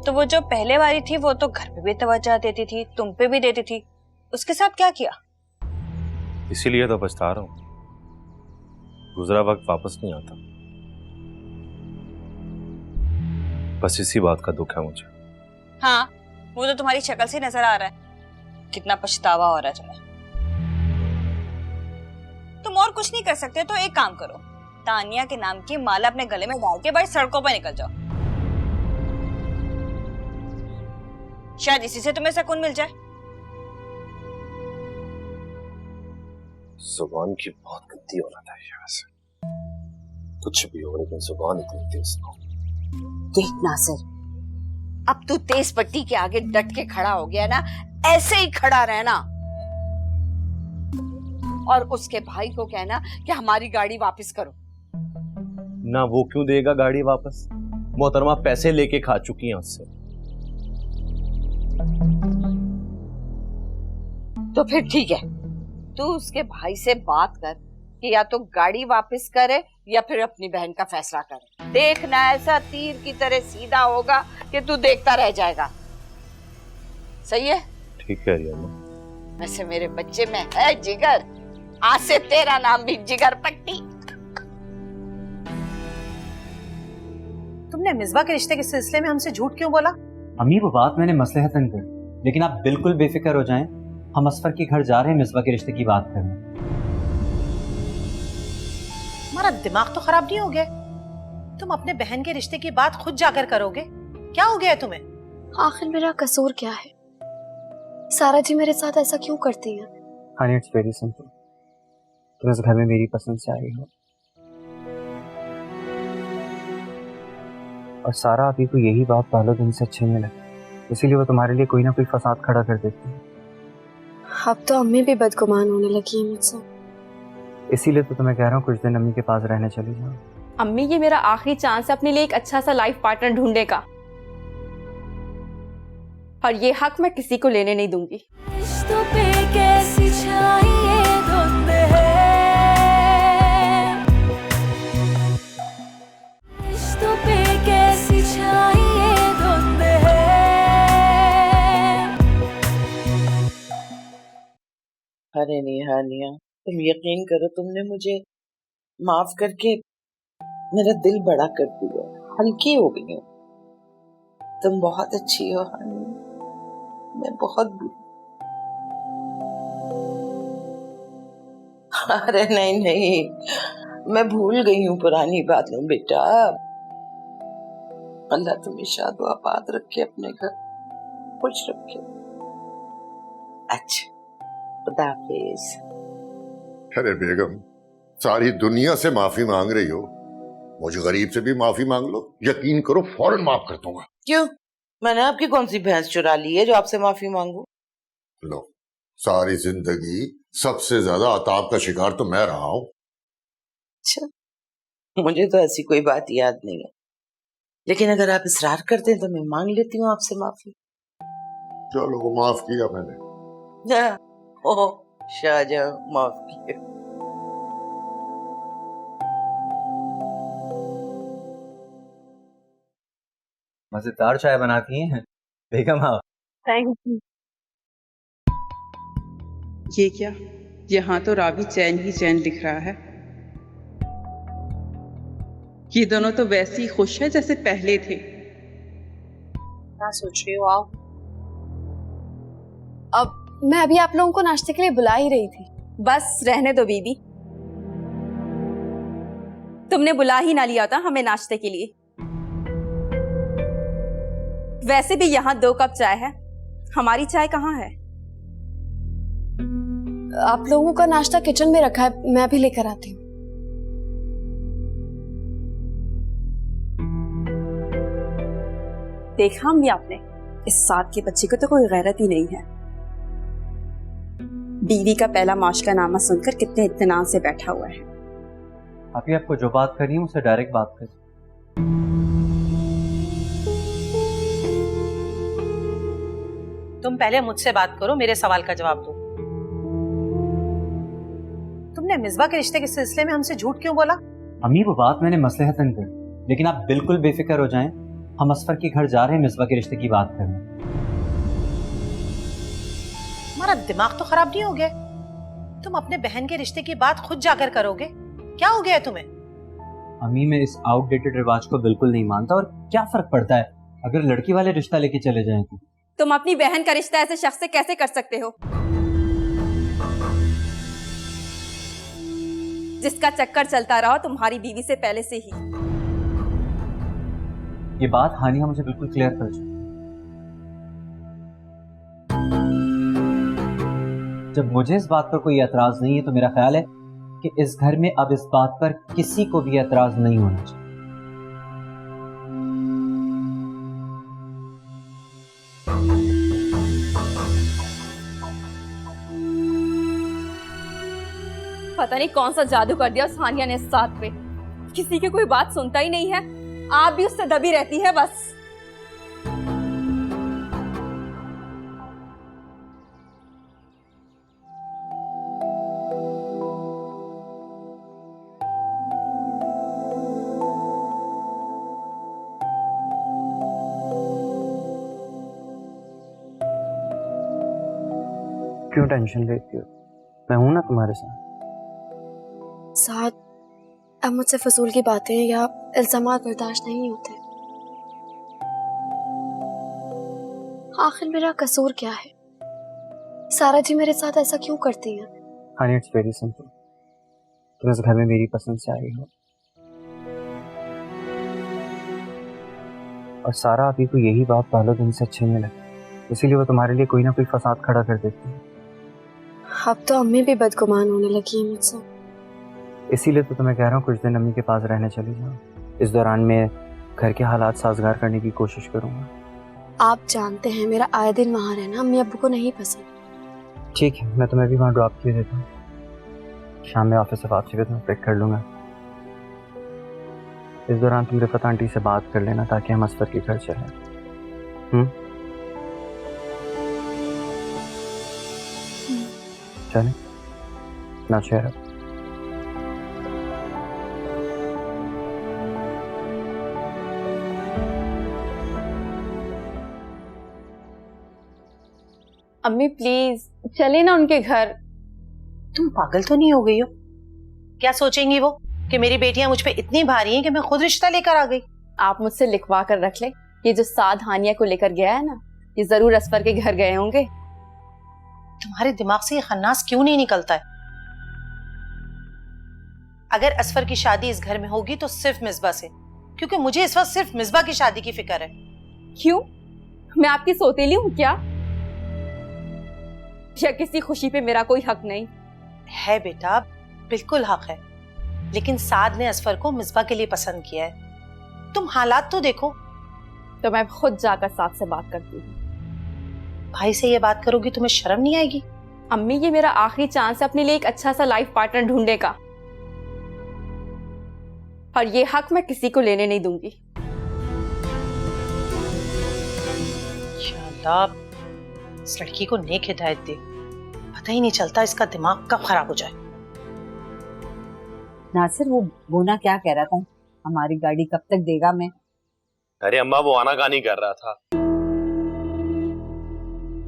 तो वो जो पहले वाली थी वो तो घर पे भी तवज्जो देती थी, तुम पे भी देती थी, उसके साथ क्या किया? इसीलिए तो पछता रहा हूं, गुजरा वक्त वापस नहीं आता। बस इसी बात का दुख है मुझे। हाँ, वो तो तुम्हारी शक्ल से नजर आ रहा है कितना पछतावा हो रहा है तुम्हें। तुम और कुछ नहीं कर सकते तो एक काम करो, तानिया के नाम की माला अपने गले में डाल के बस सड़कों पर निकल जाओ, शायद इसी से तुम्हें सुकून मिल जाए। जुबान की बहुत गंदी औरत है ये वैसे, कुछ भी हो लेकिन जुबान इतनी तेज ना हो। देख नासिर, अब तू तेज पट्टी के आगे डट के खड़ा हो गया ना, ऐसे ही खड़ा रहना और उसके भाई को कहना कि हमारी गाड़ी वापस करो। ना वो क्यों देगा गाड़ी वापस, मोहतरमा पैसे लेके खा चुकी हैं उससे। तो फिर ठीक है, तू उसके भाई से बात कर कि या तो गाड़ी वापस करे या फिर अपनी बहन का फैसला करे। देखना ऐसा तीर की तरह सीधा होगा कि तू देखता रह जाएगा। सही है? ठीक है रिया। वैसे मेरे बच्चे में है जिगर, आज से तेरा नाम भी जिगर पट्टी। तुमने मिसबा के रिश्ते के सिलसिले में हमसे झूठ क्यों बोला? अम्मी वो बात मैंने मसलहतन कर, लेकिन आप बिल्कुल बेफिक्र हो जाएं, हम असफर के घर जा रहे हैं मिसबा के रिश्ते की बात करने। हमारा दिमाग तो खराब नहीं हो गया? तुम अपने बहन के रिश्ते की बात खुद जाकर करोगे? क्या हो गया है तुम्हें? आखिर मेरा कसूर क्या है? सारा जी मेरे साथ ऐसा क्यों करती हैं? हनी, इट्स वेरी सिंपल, तुम इस घर में मेरी पसंद से आई हो और सारा अभी को यही बात पहले दिन से अच्छी नहीं लगी, इसीलिए वो तुम्हारे लिए कोई ना कोई फसाद खड़ा कर देती है। अब तो अम्मी भी बदगुमान होने लगी है मुझसे। इसीलिए तो तुम्हें कह रहा हूँ कुछ दिन अम्मी के पास रहने चली जाओ। अम्मी, ये मेरा आखिरी चांस है अपने लिए एक अच्छा सा लाइफ पार्टनर ढूंढने का, और ये हक मैं किसी को लेने नहीं दूंगी। रिश्तों पे कैसी छाई धुंध है, रिश्तों पे कैसी छाई धुंध है। अरे निहानिया, तुम यकीन करो, तुमने मुझे माफ करके मेरा दिल बड़ा कर दिया, हल्की हो गई हूँ। तुम बहुत अच्छी हो हानी, मैं बहुत बुरी। अरे नहीं नहीं, मैं भूल गई हूँ पुरानी बातें बेटा। अल्लाह तुम्हें शाद आबाद रखे, अपने घर खुश रखे। अच्छा, खुदा हाफिज। अरे बेगम, सारी दुनिया से माफी मांग रही हो, मुझे गरीब से भी माफी मांग लो, यकीन करो फौरन माफ कर दूंगा। क्यों? मैंने आपकी कौन सी भैंस चुरा ली है जो आपसे माफी मांगू? लो, सारी जिंदगी सबसे ज्यादा अताब का शिकार तो मैं रहा हूं। अच्छा, मुझे तो ऐसी कोई बात याद नहीं है, लेकिन अगर आप इसरार करते हैं तो मैं मांग लेती हूँ आपसे माफी। चलो, माफ किया मैंने। ओ शाहजहां, माफ किया। मजेदार चाय बनाती हैं बेगम आप। Thank you. ये क्या, यहाँ तो रावी चैन ही चैन दिख रहा है। ये दोनों तो वैसे ही खुश है जैसे पहले थे। क्या सोच रही हो? आओ। अब मैं अभी आप लोगों को नाश्ते के लिए बुला ही रही थी। बस रहने दो बीबी, तुमने बुला ही ना लिया था हमें नाश्ते के लिए। वैसे भी यहाँ 2 कप चाय है, हमारी चाय कहाँ है? आप लोगों का नाश्ता किचन में रखा है, मैं भी लेकर आती हूँ। देखा भी आपने, इस साथ के बच्चे को तो कोई गैरत ही नहीं है। बीवी का पहला माशकानामा सुनकर कितने इत्मीनान से बैठा हुआ है। अभी आपको जो बात करनी है उससे डायरेक्ट बात करिए। तुम पहले मुझसे बात करो, मेरे सवाल का जवाब दो। तुमने मिसबा के रिश्ते के सिलसिले में हमसे झूठ क्यों बोला? अम्मी वो बात मैंने मसलहतन कर, लेकिन आप बिल्कुल बेफिक्र हो जाएं, हम असफर के घर जा रहे हैं मिसबा के रिश्ते की बात करने। तुम्हारा दिमाग तो खराब नहीं हो गया? तुम अपने बहन के रिश्ते की बात खुद जाकर करोगे? क्या हो गया है तुम्हें? अम्मी मैं इस आउटडेटेड रिवाज को बिल्कुल नहीं मानता, और क्या फर्क पड़ता है अगर लड़की वाले रिश्ता लेके चले जाएं तो? तुम अपनी बहन का रिश्ता ऐसे शख्स से कैसे कर सकते हो जिसका चक्कर चलता रहा तुम्हारी बीवी से पहले से ही? ये बात हानिया मुझे बिल्कुल क्लियर कर चुकी। जब मुझे इस बात पर कोई एतराज नहीं है तो मेरा ख्याल है कि इस घर में अब इस बात पर किसी को भी एतराज नहीं होना चाहिए। पता नहीं कौन सा जादू कर दिया उस हानिया ने साथ पे, किसी की कोई बात सुनता ही नहीं है, आप भी उससे दबी रहती है बस। क्यों टेंशन लेती हो? मैं हूं ना तुम्हारे साथ। साथ अब मुझसे फजूल की बातें या इल्जामात बर्दाश्त नहीं होते। आखिर मेरा कसूर क्या है? सारा जी मेरे साथ ऐसा क्यों करती हैं? हानिया इट्स वेरी सिंपल, तुम इस घर में मेरी पसंद से आई हो, और सारा अभी को यही बात पहले दिन से अच्छी नहीं लगी, इसीलिए वो तुम्हारे लिए कोई ना कोई फसाद खड़ा कर देती है। अब तो अम्मी भी बदगुमान होने लगी है मुझसे। इसीलिए तो तुम्हें कह रहा हूँ कुछ दिन अम्मी के पास रहने चली जाओ। इस दौरान मैं घर के हालात साजगार करने की कोशिश करूंगा। आप जानते हैं मेरा आए दिन वहाँ रहना अम्मी अब्बू को नहीं पसंद। ठीक है, मैं तुम्हें भी वहाँ ड्रॉप किए देता हूँ, शाम में ऑफिस से वापसी पे तुम्हें पिक कर लूंगा। इस दौरान तुम रिफत आंटी से बात कर लेना ताकि हम असफर के घर चलें। चलें ना चेहरा। अम्मी प्लीज चले ना उनके घर। तुम पागल तो नहीं हो गई हो? क्या सोचेंगी वो कि मेरी बेटियां मुझ पे इतनी भारी हैं कि मैं खुद रिश्ता लेकर आ गई? आप मुझसे लिखवा कर रख ले, ये जो साद हानिया को लेकर गया है ना, ये जरूर असफर के घर गए होंगे। तुम्हारे दिमाग से ये खन्नास क्यों नहीं निकलता है? अगर असफर की शादी इस घर में होगी तो सिर्फ मिसबा से, क्योंकि मुझे इस वक्त सिर्फ मिसबा की शादी की फिक्र है। क्यों? मैं आपकी सौतेली हूँ क्या? या किसी खुशी पे मेरा कोई हक नहीं है? बेटा बिल्कुल हक है, लेकिन साद ने असफर को मिसबा के लिए पसंद किया है। तुम हालात तो देखो। तो मैं खुद जाकर साद से बात करती हूँ। भाई से ये बात करोगी तुम्हें शर्म नहीं आएगी? अम्मी ये मेरा आखिरी चांस है अपने लिए एक अच्छा सा लाइफ पार्टनर ढूंढने का, और ये हक मैं किसी को लेने नहीं दूंगी। इस लड़की को नेक हिदायत दे, पता ही नहीं चलता इसका दिमाग कब खराब हो जाए। नासिर वो बोना क्या कह रहा था, हमारी गाड़ी कब तक देगा? मैं अरे अम्मा वो आनाकानी कर रहा था,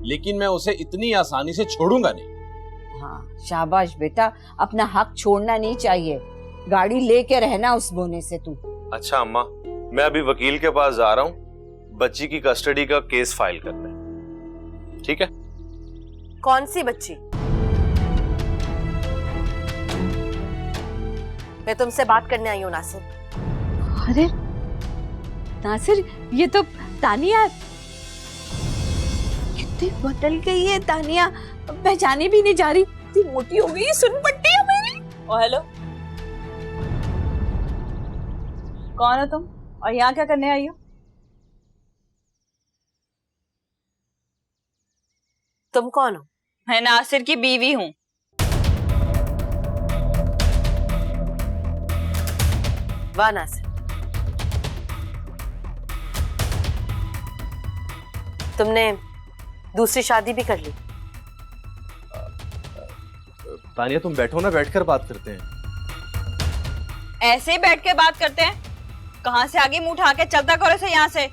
लेकिन मैं उसे इतनी आसानी से छोड़ूंगा नहीं। हाँ शाबाश बेटा, अपना हक छोड़ना नहीं चाहिए, गाड़ी लेके रहना उस बोने से तू। अच्छा अम्मा, मैं अभी वकील के पास जा रहा हूँ बच्ची की कस्टडी का केस फाइल करने, ठीक है? कौन सी बच्ची? मैं तुमसे बात करने आई हूँ नासिर। अरे नासिर, ये तो तानिया, कितनी बदल गई है तानिया, पहचाने भी नहीं जा रही, इतनी मोटी हो गई, सुन पट्टी है मेरी। ओ हेलो, कौन हो तुम और यहाँ क्या करने आई हो? तुम कौन हो? मैं नासिर की बीवी हूँ। वाह नासिर, तुमने दूसरी शादी भी कर ली? तानिया तुम बैठो ना, बैठकर बात करते हैं। ऐसे ही बैठ के बात करते हैं? कहां से आगे मुंह उठा के चलता करो इसे यहाँ से।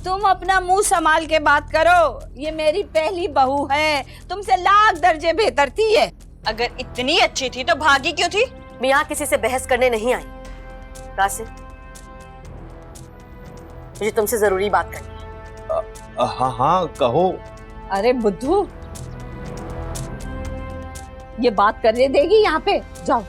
तुम अपना मुंह संभाल के बात करो, ये मेरी पहली बहू है, तुमसे लाख दर्जे बेहतर थी ये। अगर इतनी अच्छी थी तो भागी क्यों थी? मैं यहाँ किसी से बहस करने नहीं आई। कासिम, मुझे तुमसे जरूरी बात करनी है। हाँ हाँ कहो। अरे बुद्धू, ये बात करने देगी यहाँ पे? जाओ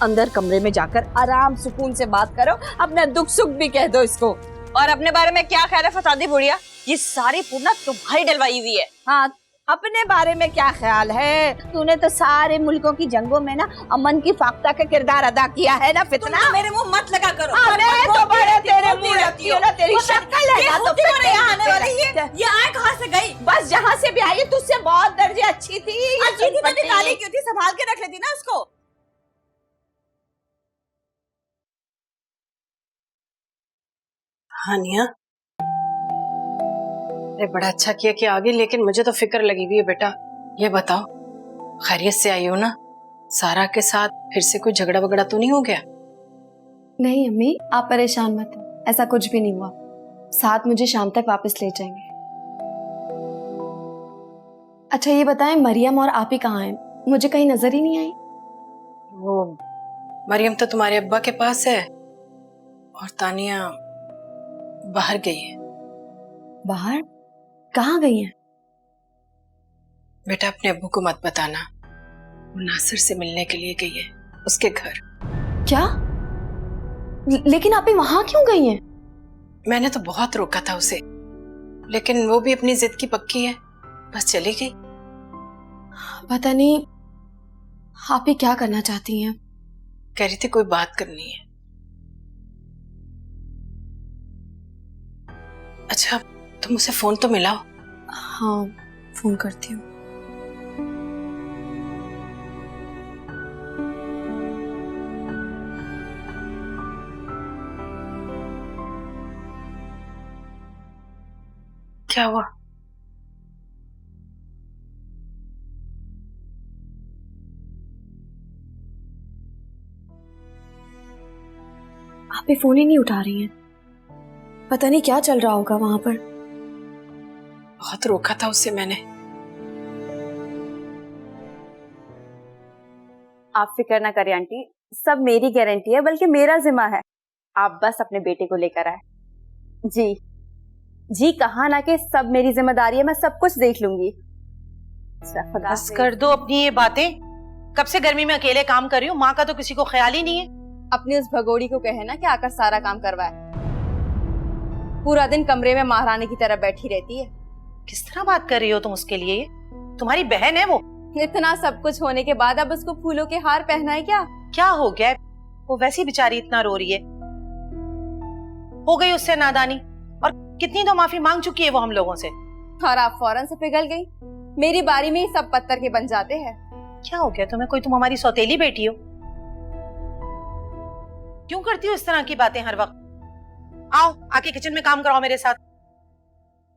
अंदर कमरे में जाकर आराम सुकून से बात करो, अपना दुख सुख भी कह दो इसको। और अपने बारे में क्या ख्याल है फसादी बुढ़िया? ये सारी पूर्णा तुम्हारी डलवाई हुई है। हाँ, अपने बारे में क्या ख्याल है? तूने तो सारे मुल्कों की जंगों में ना अमन की फाख्ता का किरदार अदा किया है ना फितना। मेरे मुंह मत लगा करो। मैं तो बड़े तेरे मुंह लगती हूँ ना, तेरी शक्ल है ना तो यहाँ आने वाली है। ये आए कहाँ से गई? बस जहाँ से भी आई तुझसे बहुत दर्जे अच्छी थी। अच्छी थी तो निकाली क्यों थी? संभाल के रख लेती ना उसको। हानिया, अरे बड़ा अच्छा किया कि आ गई, लेकिन मुझे तो फिक्र लगी हुई है बेटा। ये बताओ खैरियत से आई हो ना? सारा के साथ फिर से कोई झगड़ा वगड़ा तो नहीं हो गया? नहीं अम्मी, आप परेशान मत हो, ऐसा कुछ भी नहीं हुआ। साथ मुझे शाम तक वापस ले जाएंगे। अच्छा ये बताएं, मरियम और आप ही कहाँ हैं? मुझे कहीं नजर ही नहीं आई। वो मरियम तो तुम्हारे अब्बा के पास है और तानिया बाहर गई है। बाहर? कहाँ गई हैं? बेटा अपने अब्बू को मत बताना, वो नासिर से मिलने के लिए गई है उसके घर। क्या? लेकिन आप ही वहां क्यों गई हैं? मैंने तो बहुत रोका था उसे, लेकिन वो भी अपनी जिद की पक्की है, बस चली गई। पता नहीं आप ही क्या करना चाहती हैं। कह रही थी कोई बात करनी है। अच्छा तुम उसे फोन तो मिलाओ। हाँ फोन करती हूँ। क्या हुआ? आप ही फोन ही नहीं उठा रही हैं। पता नहीं क्या चल रहा होगा वहां पर। बहुत रोका था उससे मैंने। आप फिक्र ना करें आंटी, सब मेरी गारंटी है, बल्कि मेरा जिम्मा है। आप बस अपने बेटे को लेकर आए। जी जी कहा ना कि सब मेरी जिम्मेदारी है, मैं सब कुछ देख लूंगी। बस कर दो अपनी ये बातें। कब से गर्मी में अकेले काम कर रही हूँ, माँ का तो किसी को ख्याल ही नहीं है। अपनी उस भगोड़ी को कहे ना कि आकर सारा काम करवाए। पूरा दिन कमरे में महारानी की तरह बैठी रहती है। किस तरह बात कर रही हो तुम उसके लिए? तुम्हारी बहन है वो। इतना सब कुछ होने के बाद अब उसको फूलों के हार पहनाए क्या? क्या हो गया? वो वैसी बेचारी इतना रो रही है। हो गई उससे नादानी, और कितनी तो माफी मांग चुकी है वो हम लोगों से। और आप फौरन से पिघल गई। मेरी बारी में ही सब पत्थर के बन जाते हैं। क्या हो गया तुम्हें? कोई तुम हमारी सौतेली बेटी हो? क्यों करती हो इस तरह की बातें हर वक्त? आओ आके किचन में काम कराओ मेरे साथ।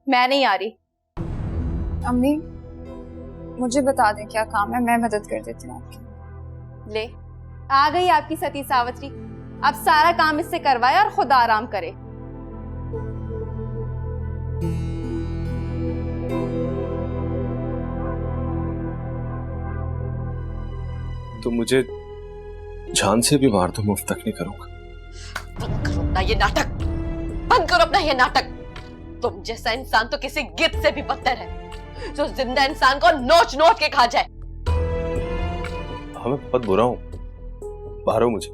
मैं नहीं आ रही। अम्मी मुझे बता दें क्या काम है, मैं मदद कर देती हूँ आपकी। ले आ गई आपकी सती सावित्री। अब सारा काम इससे करवाए और खुद आराम करे। तो मुझे जान से भी मार दो, मुफ्त तक नहीं करूंगा। बंद करो अपना ये नाटक, बंद करो अपना ये नाटक। तुम जैसा इंसान तो किसी गिद्ध से भी बदतर है, जो जिंदा इंसान को नोच नोच के खा जाए। हाँ मैं बहुत बुरा हूँ, मारो मुझे।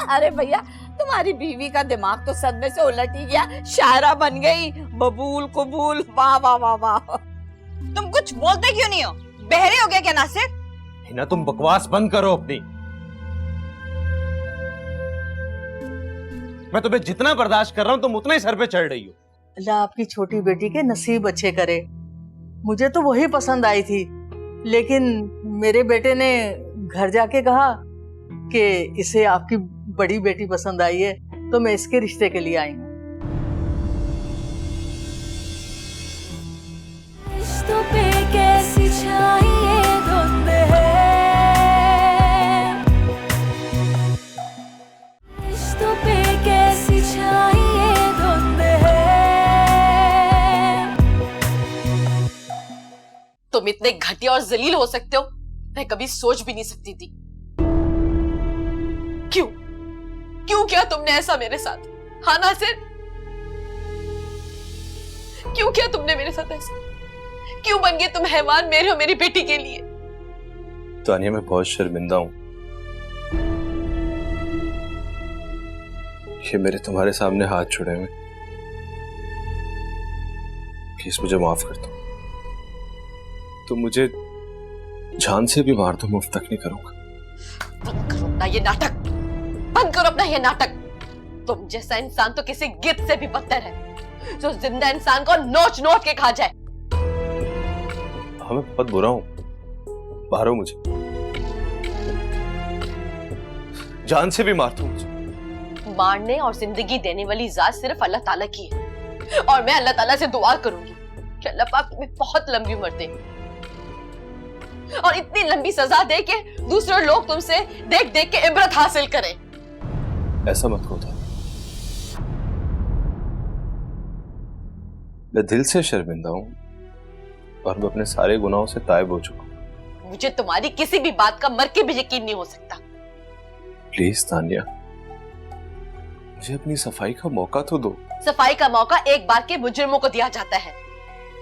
अरे भैया तुम्हारी बीवी का दिमाग तो सदमे से उलट ही गया, शायरा बन गई। बबूल कबूल, वाह वाह वाह वाह। तुम कुछ बोलते क्यों नहीं हो? बहरे हो गया क्या नासिर? हिना तुम बकवास बंद करो अपनी। मैं तुम्हें जितना बर्दाश्त कर रहा हूं तुम उतना ही सर पे चढ़ रही हो। अल्लाह आपकी छोटी बेटी के नसीब अच्छे करे। मुझे तो वही पसंद आई थी, लेकिन मेरे बेटे ने घर जाके कहा कि इसे आपकी बड़ी बेटी पसंद आई है, तो मैं इसके रिश्ते के लिए आई हूँ। तुम इतने घटिया और जलील हो सकते हो मैं कभी सोच भी नहीं सकती थी। क्यों क्यों किया तुमने ऐसा मेरे साथ? हाँ नासिर, क्यों किया तुमने मेरे साथ ऐसा? क्यों बन गए तुम हैवान मेरे और मेरी बेटी के लिए? तानिया मैं बहुत शर्मिंदा हूं कि मेरे तुम्हारे सामने हाथ छुड़े हुए। प्लीज मुझे माफ कर दो। तुम मुझे जान से भी मार दो, मुफ्त तक नहीं करूंगा। बंद करो अपना ये नाटक, बंद करो अपना ये नाटक। तुम जैसा इंसान तो किसी गिद्ध से भी बदतर है, जो जिंदा इंसान को नोच नोच के खा जाए। हाँ मैं बहुत बुरा हूं, मारो मुझे, जान से भी मार दो मुझे। मारने और जिंदगी देने वाली जात सिर्फ अल्लाह ताला की है, और मैं अल्लाह ताला से दुआ करूंगी कि अल्लाह पाक तुम्हें बहुत लंबी उम्र दे और इतनी लंबी सजा दे के दूसरे लोग तुमसे देख देख के इबरत हासिल करें। ऐसा मत कहो, मैं दिल से शर्मिंदा हूं और मैं अपने सारे गुनाहों से ताइब हो चुका हूं। मुझे तुम्हारी किसी भी बात का मर के भी यकीन नहीं हो सकता। प्लीज तानिया, मुझे अपनी सफाई का मौका तो दो। सफाई का मौका एक बार के मुजरिमों को दिया जाता है,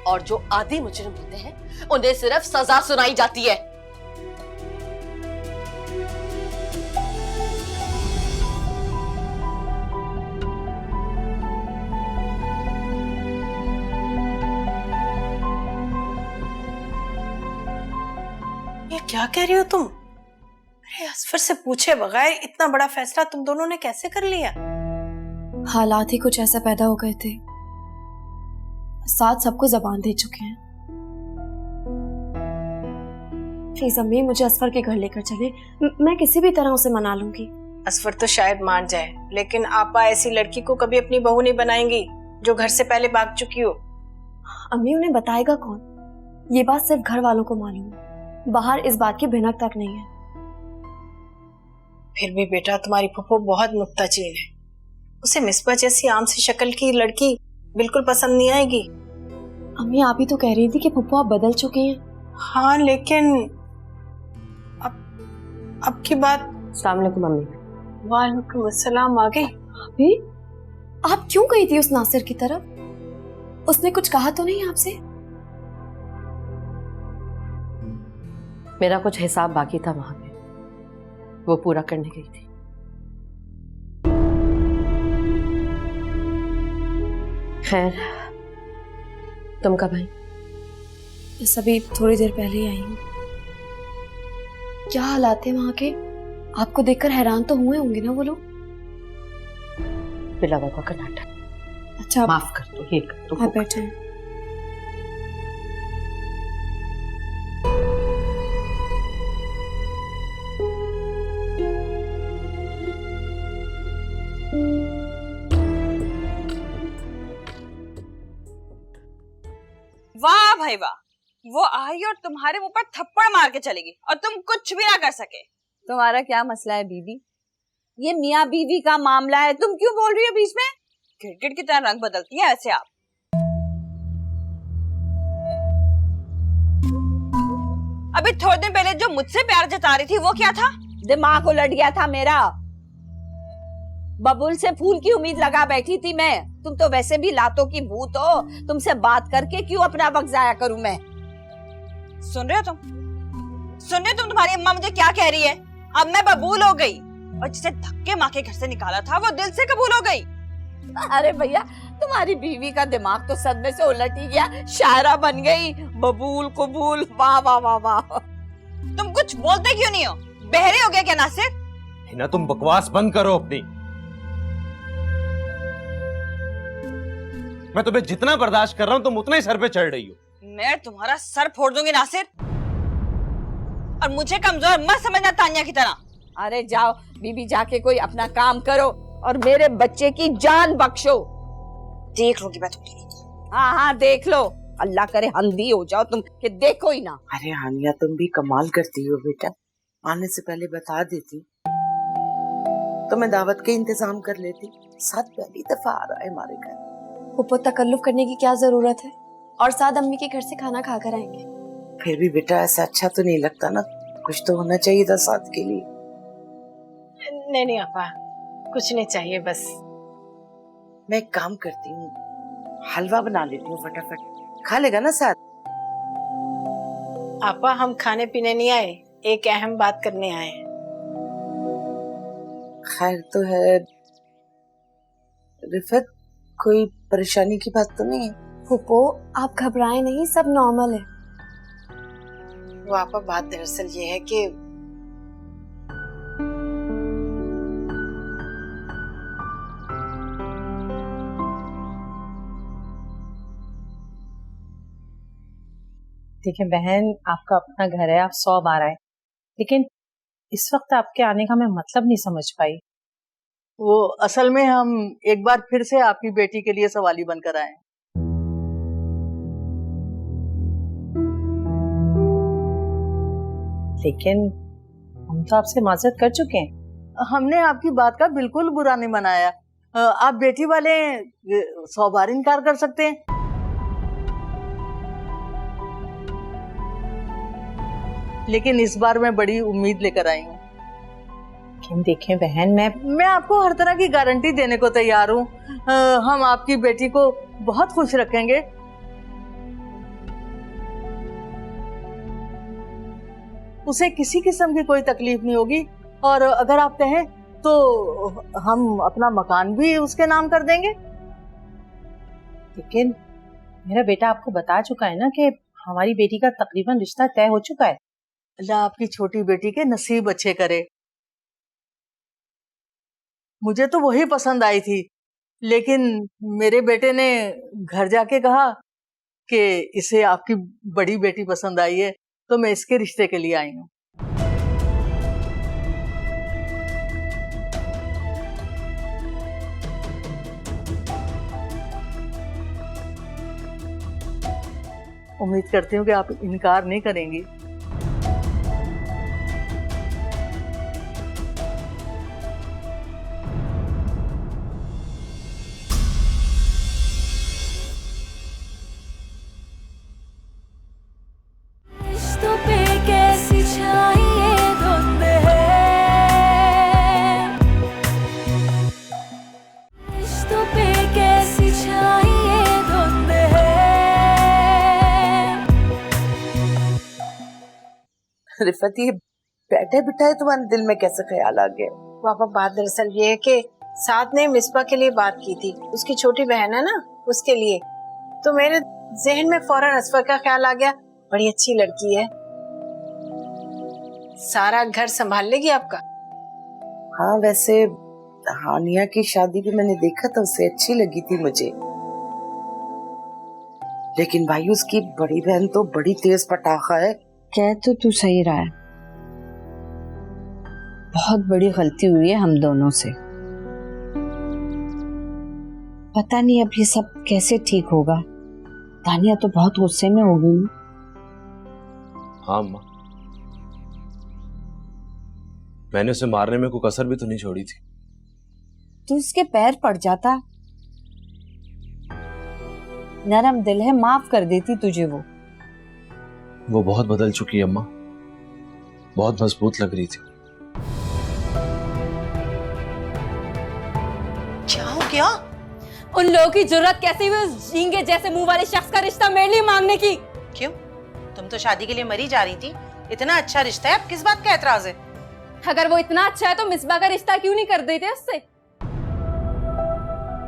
और जो आदि मुजरिम होते हैं उन्हें सिर्फ सजा सुनाई जाती है। ये क्या कह रही हो तुम? अरे असफर से पूछे बगैर इतना बड़ा फैसला तुम दोनों ने कैसे कर लिया? हालात ही कुछ ऐसा पैदा हो गए थे, साथ सबको जबान दे चुके हैं। प्लीज अम्मी मुझे असफर के घर लेकर चले, मैं किसी भी तरह उसे मना लूंगी। असफर तो शायद मान जाए, लेकिन आपा ऐसी लड़की को कभी अपनी बहू नहीं बनाएंगी जो घर से पहले भाग चुकी हो। अम्मी उन्हें बताएगा कौन? ये बात सिर्फ घर वालों को मालूम है, बाहर इस बात की भिनक तक नहीं है। फिर भी बेटा तुम्हारी फुफ्फो बहुत नुक्ताचीन है, उसे मिसबा जैसी आम सी शक्ल की लड़की बिल्कुल पसंद नहीं आएगी। अम्मी आप ही तो कह रही थी कि फुफ्फो आप बदल चुके हैं। हाँ लेकिन अब की बात। अस्सलाम वालेकुम अम्मी। वालेकुम अस्सलाम। आ गई अभी? आप क्यों गई थी उस नासिर की तरफ? उसने कुछ कहा तो नहीं आपसे? मेरा कुछ हिसाब बाकी था वहां पे, वो पूरा करने गई थी। खैर तुम कब आई? बस अभी थोड़ी देर पहले ही आई हूँ। क्या हालात थे वहां के? आपको देखकर हैरान तो हुए होंगे ना वो लोग। बिला बाबा का नाटक। अच्छा माफ कर दो, ये कर दो। हाँ बैठे। वाह भाई वाह, वो आई और तुम्हारे मुंह पर थप्पड़ मार के चलेगी और तुम कुछ भी ना कर सके। तुम्हारा क्या मसला है बीबी? ये मियाँ बीवी का मामला है, तुम क्यों बोल रही हो बीच में? गिरगिट की तरह रंग बदलती है ऐसे आप। अभी थोड़े दिन पहले जो मुझसे प्यार जता रही थी वो क्या था? दिमाग उलट गया था मेरा। बबुल से फूल की उम्मीद लगा बैठी थी मैं। तुम तो वैसे भी लातों की भूत हो, तुमसे बात करके क्यों अपना वक्त जाया करूं मैं? सुन रहे हो तुम? सुन रहे हो तुम? तुम्हारी अम्मा मुझे क्या कह रही है? अब मैं बबूल हो गई, और जिसे धक्के मार के घर से निकाला था वो दिल से कबूल हो गई। अरे भैया, तुम्हारी बीवी का दिमाग तो सदमे से उलट ही गया, शायरा बन गई। बबूल कबूल, वाह वाह वाह वाह। तुम कुछ बोलते क्यों नहीं हो? बहरे हो गया क्या नासिर? हिना तुम बकवास बंद करो अपनी। मैं तुम्हें जितना बर्दाश्त कर रहा हूं तुम उतना ही सर पे चढ़ रही हो। मैं तुम्हारा सर फोड़ दूंगी नासिर, और मुझे कमजोर मत समझना तानिया की तरह। अरे जाओ बीबी, जाके कोई अपना काम करो और मेरे बच्चे की जान बख्शो। देख लूंगी मैं तुम। हाँ हाँ देख लो, अल्लाह करे अंधी हो जाओ तुम कि देखो ही ना। अरे हानिया तुम भी कमाल करती हो बेटा, आने से पहले बता देती तो मैं दावत के इंतजाम कर लेती। साथ पहली दफा आ रहा है हमारे घर। फुप्पो तकल्लुफ करने की क्या जरूरत है, और साथ अम्मी के घर से खाना खाकर आएंगे। फिर भी बेटा ऐसा अच्छा तो नहीं लगता ना, कुछ तो होना चाहिए था साथ के लिए। नहीं नहीं आपा, कुछ नहीं चाहिए बस। मैं एक काम करती हूँ, हलवा बना लेती हूँ फटाफट, खा लेगा ना साथ? आपा हम खाने पीने नहीं आए, एक अहम बात करने आए हैं। खैर तो है रिफत, कोई परेशानी की बात तो नहीं है? फूफो आप घबराएं नहीं, सब नॉर्मल है। वो आपा बात दरअसल ये है कि देखिए बहन, आपका अपना घर है, आप 100 बार आए, लेकिन इस वक्त आपके आने का मैं मतलब नहीं समझ पाई। वो असल में हम एक बार फिर से आपकी बेटी के लिए सवाली बनकर आए। लेकिन हम तो आपसे माजरत कर चुके हैं। हमने आपकी बात का बिल्कुल बुरा नहीं मनाया। आप बेटी वाले 100 बार इनकार कर सकते हैं। लेकिन इस बार मैं बड़ी उम्मीद लेकर आई हूँ। देखें बहन, मैं आपको हर तरह की गारंटी देने को तैयार हूँ। हम आपकी बेटी को बहुत खुश रखेंगे। उसे किसी किस्म की कोई तकलीफ नहीं होगी, और अगर आप कहें तो हम अपना मकान भी उसके नाम कर देंगे। लेकिन मेरा बेटा आपको बता चुका है ना कि हमारी बेटी का तकरीबन रिश्ता तय हो चुका है। अल्लाह आपकी छोटी बेटी के नसीब अच्छे करे। मुझे तो वही पसंद आई थी, लेकिन मेरे बेटे ने घर जाके कहा कि इसे आपकी बड़ी बेटी पसंद आई है, तो मैं इसके रिश्ते के लिए आई हूँ। उम्मीद करती हूँ कि आप इनकार नहीं करेंगी। रिश्तों पे कैसी छाई ये धुंध है, रिश्तों पे कैसी छाई ये धुंध है। रिफत, ये बैठे बिठाए तुम्हारे दिल में कैसे ख्याल आ गया? पापा बात दरअसल ये है कि साथ ने मिसबा के लिए बात की थी, उसकी छोटी बहन है ना, उसके लिए। तो मेरे जहन में फौरन असफर का ख्याल आ गया, बड़ी अच्छी लड़की है, सारा घर संभाल लेगी आपका। हाँ, वैसे हानिया की शादी भी मैंने देखा था, उससे अच्छी लगी थी मुझे। लेकिन भाई उसकी बड़ी बहन तो बड़ी तेज पटाखा है। कह तो तू सही रहा है, बहुत बड़ी गलती हुई है हम दोनों से। पता नहीं अब ये सब कैसे ठीक होगा। तानिया तो बहुत गुस्से में होगी। हाँ अम्मा, मैंने उसे मारने में कोई कसर भी तो नहीं छोड़ी थी। तू उसके पैर पड़ जाता, नरम दिल है, माफ कर देती तुझे। वो बहुत बदल चुकी है अम्मा, बहुत मजबूत लग रही थी। क्या हो गया? उन लोगों की जरूरत कैसी हुई उस झींगे जैसे मुंह वाले शख्स का रिश्ता मेरे लिए मांगने की? क्यों? तुम तो शादी के लिए मरी जा रही थी, इतना अच्छा रिश्ता है, अब किस बात का एतराज है? अगर वो इतना अच्छा है तो मिसबा का रिश्ता क्यों नहीं कर देते उससे?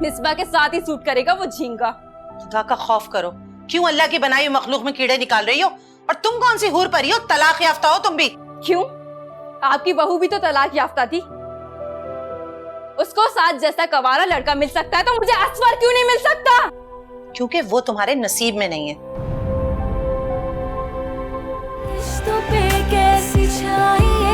मिसबा के साथ ही सूट करेगा वो झींगा। खुदा का खौफ करो, क्यों अल्लाह की बनाई हुई मखलूक में कीड़े निकाल रही हो? और तुम कौन सी हूर परी हो, तलाक याफ्ता हो तुम भी। क्यों? आपकी बहू भी तो तलाक याफ्ता थी। उसको साथ जैसा कवारा लड़का मिल सकता है तो मुझे असवर क्यों नहीं मिल सकता? क्योंकि वो तुम्हारे नसीब में नहीं है। रिश्तों पे कैसी छाई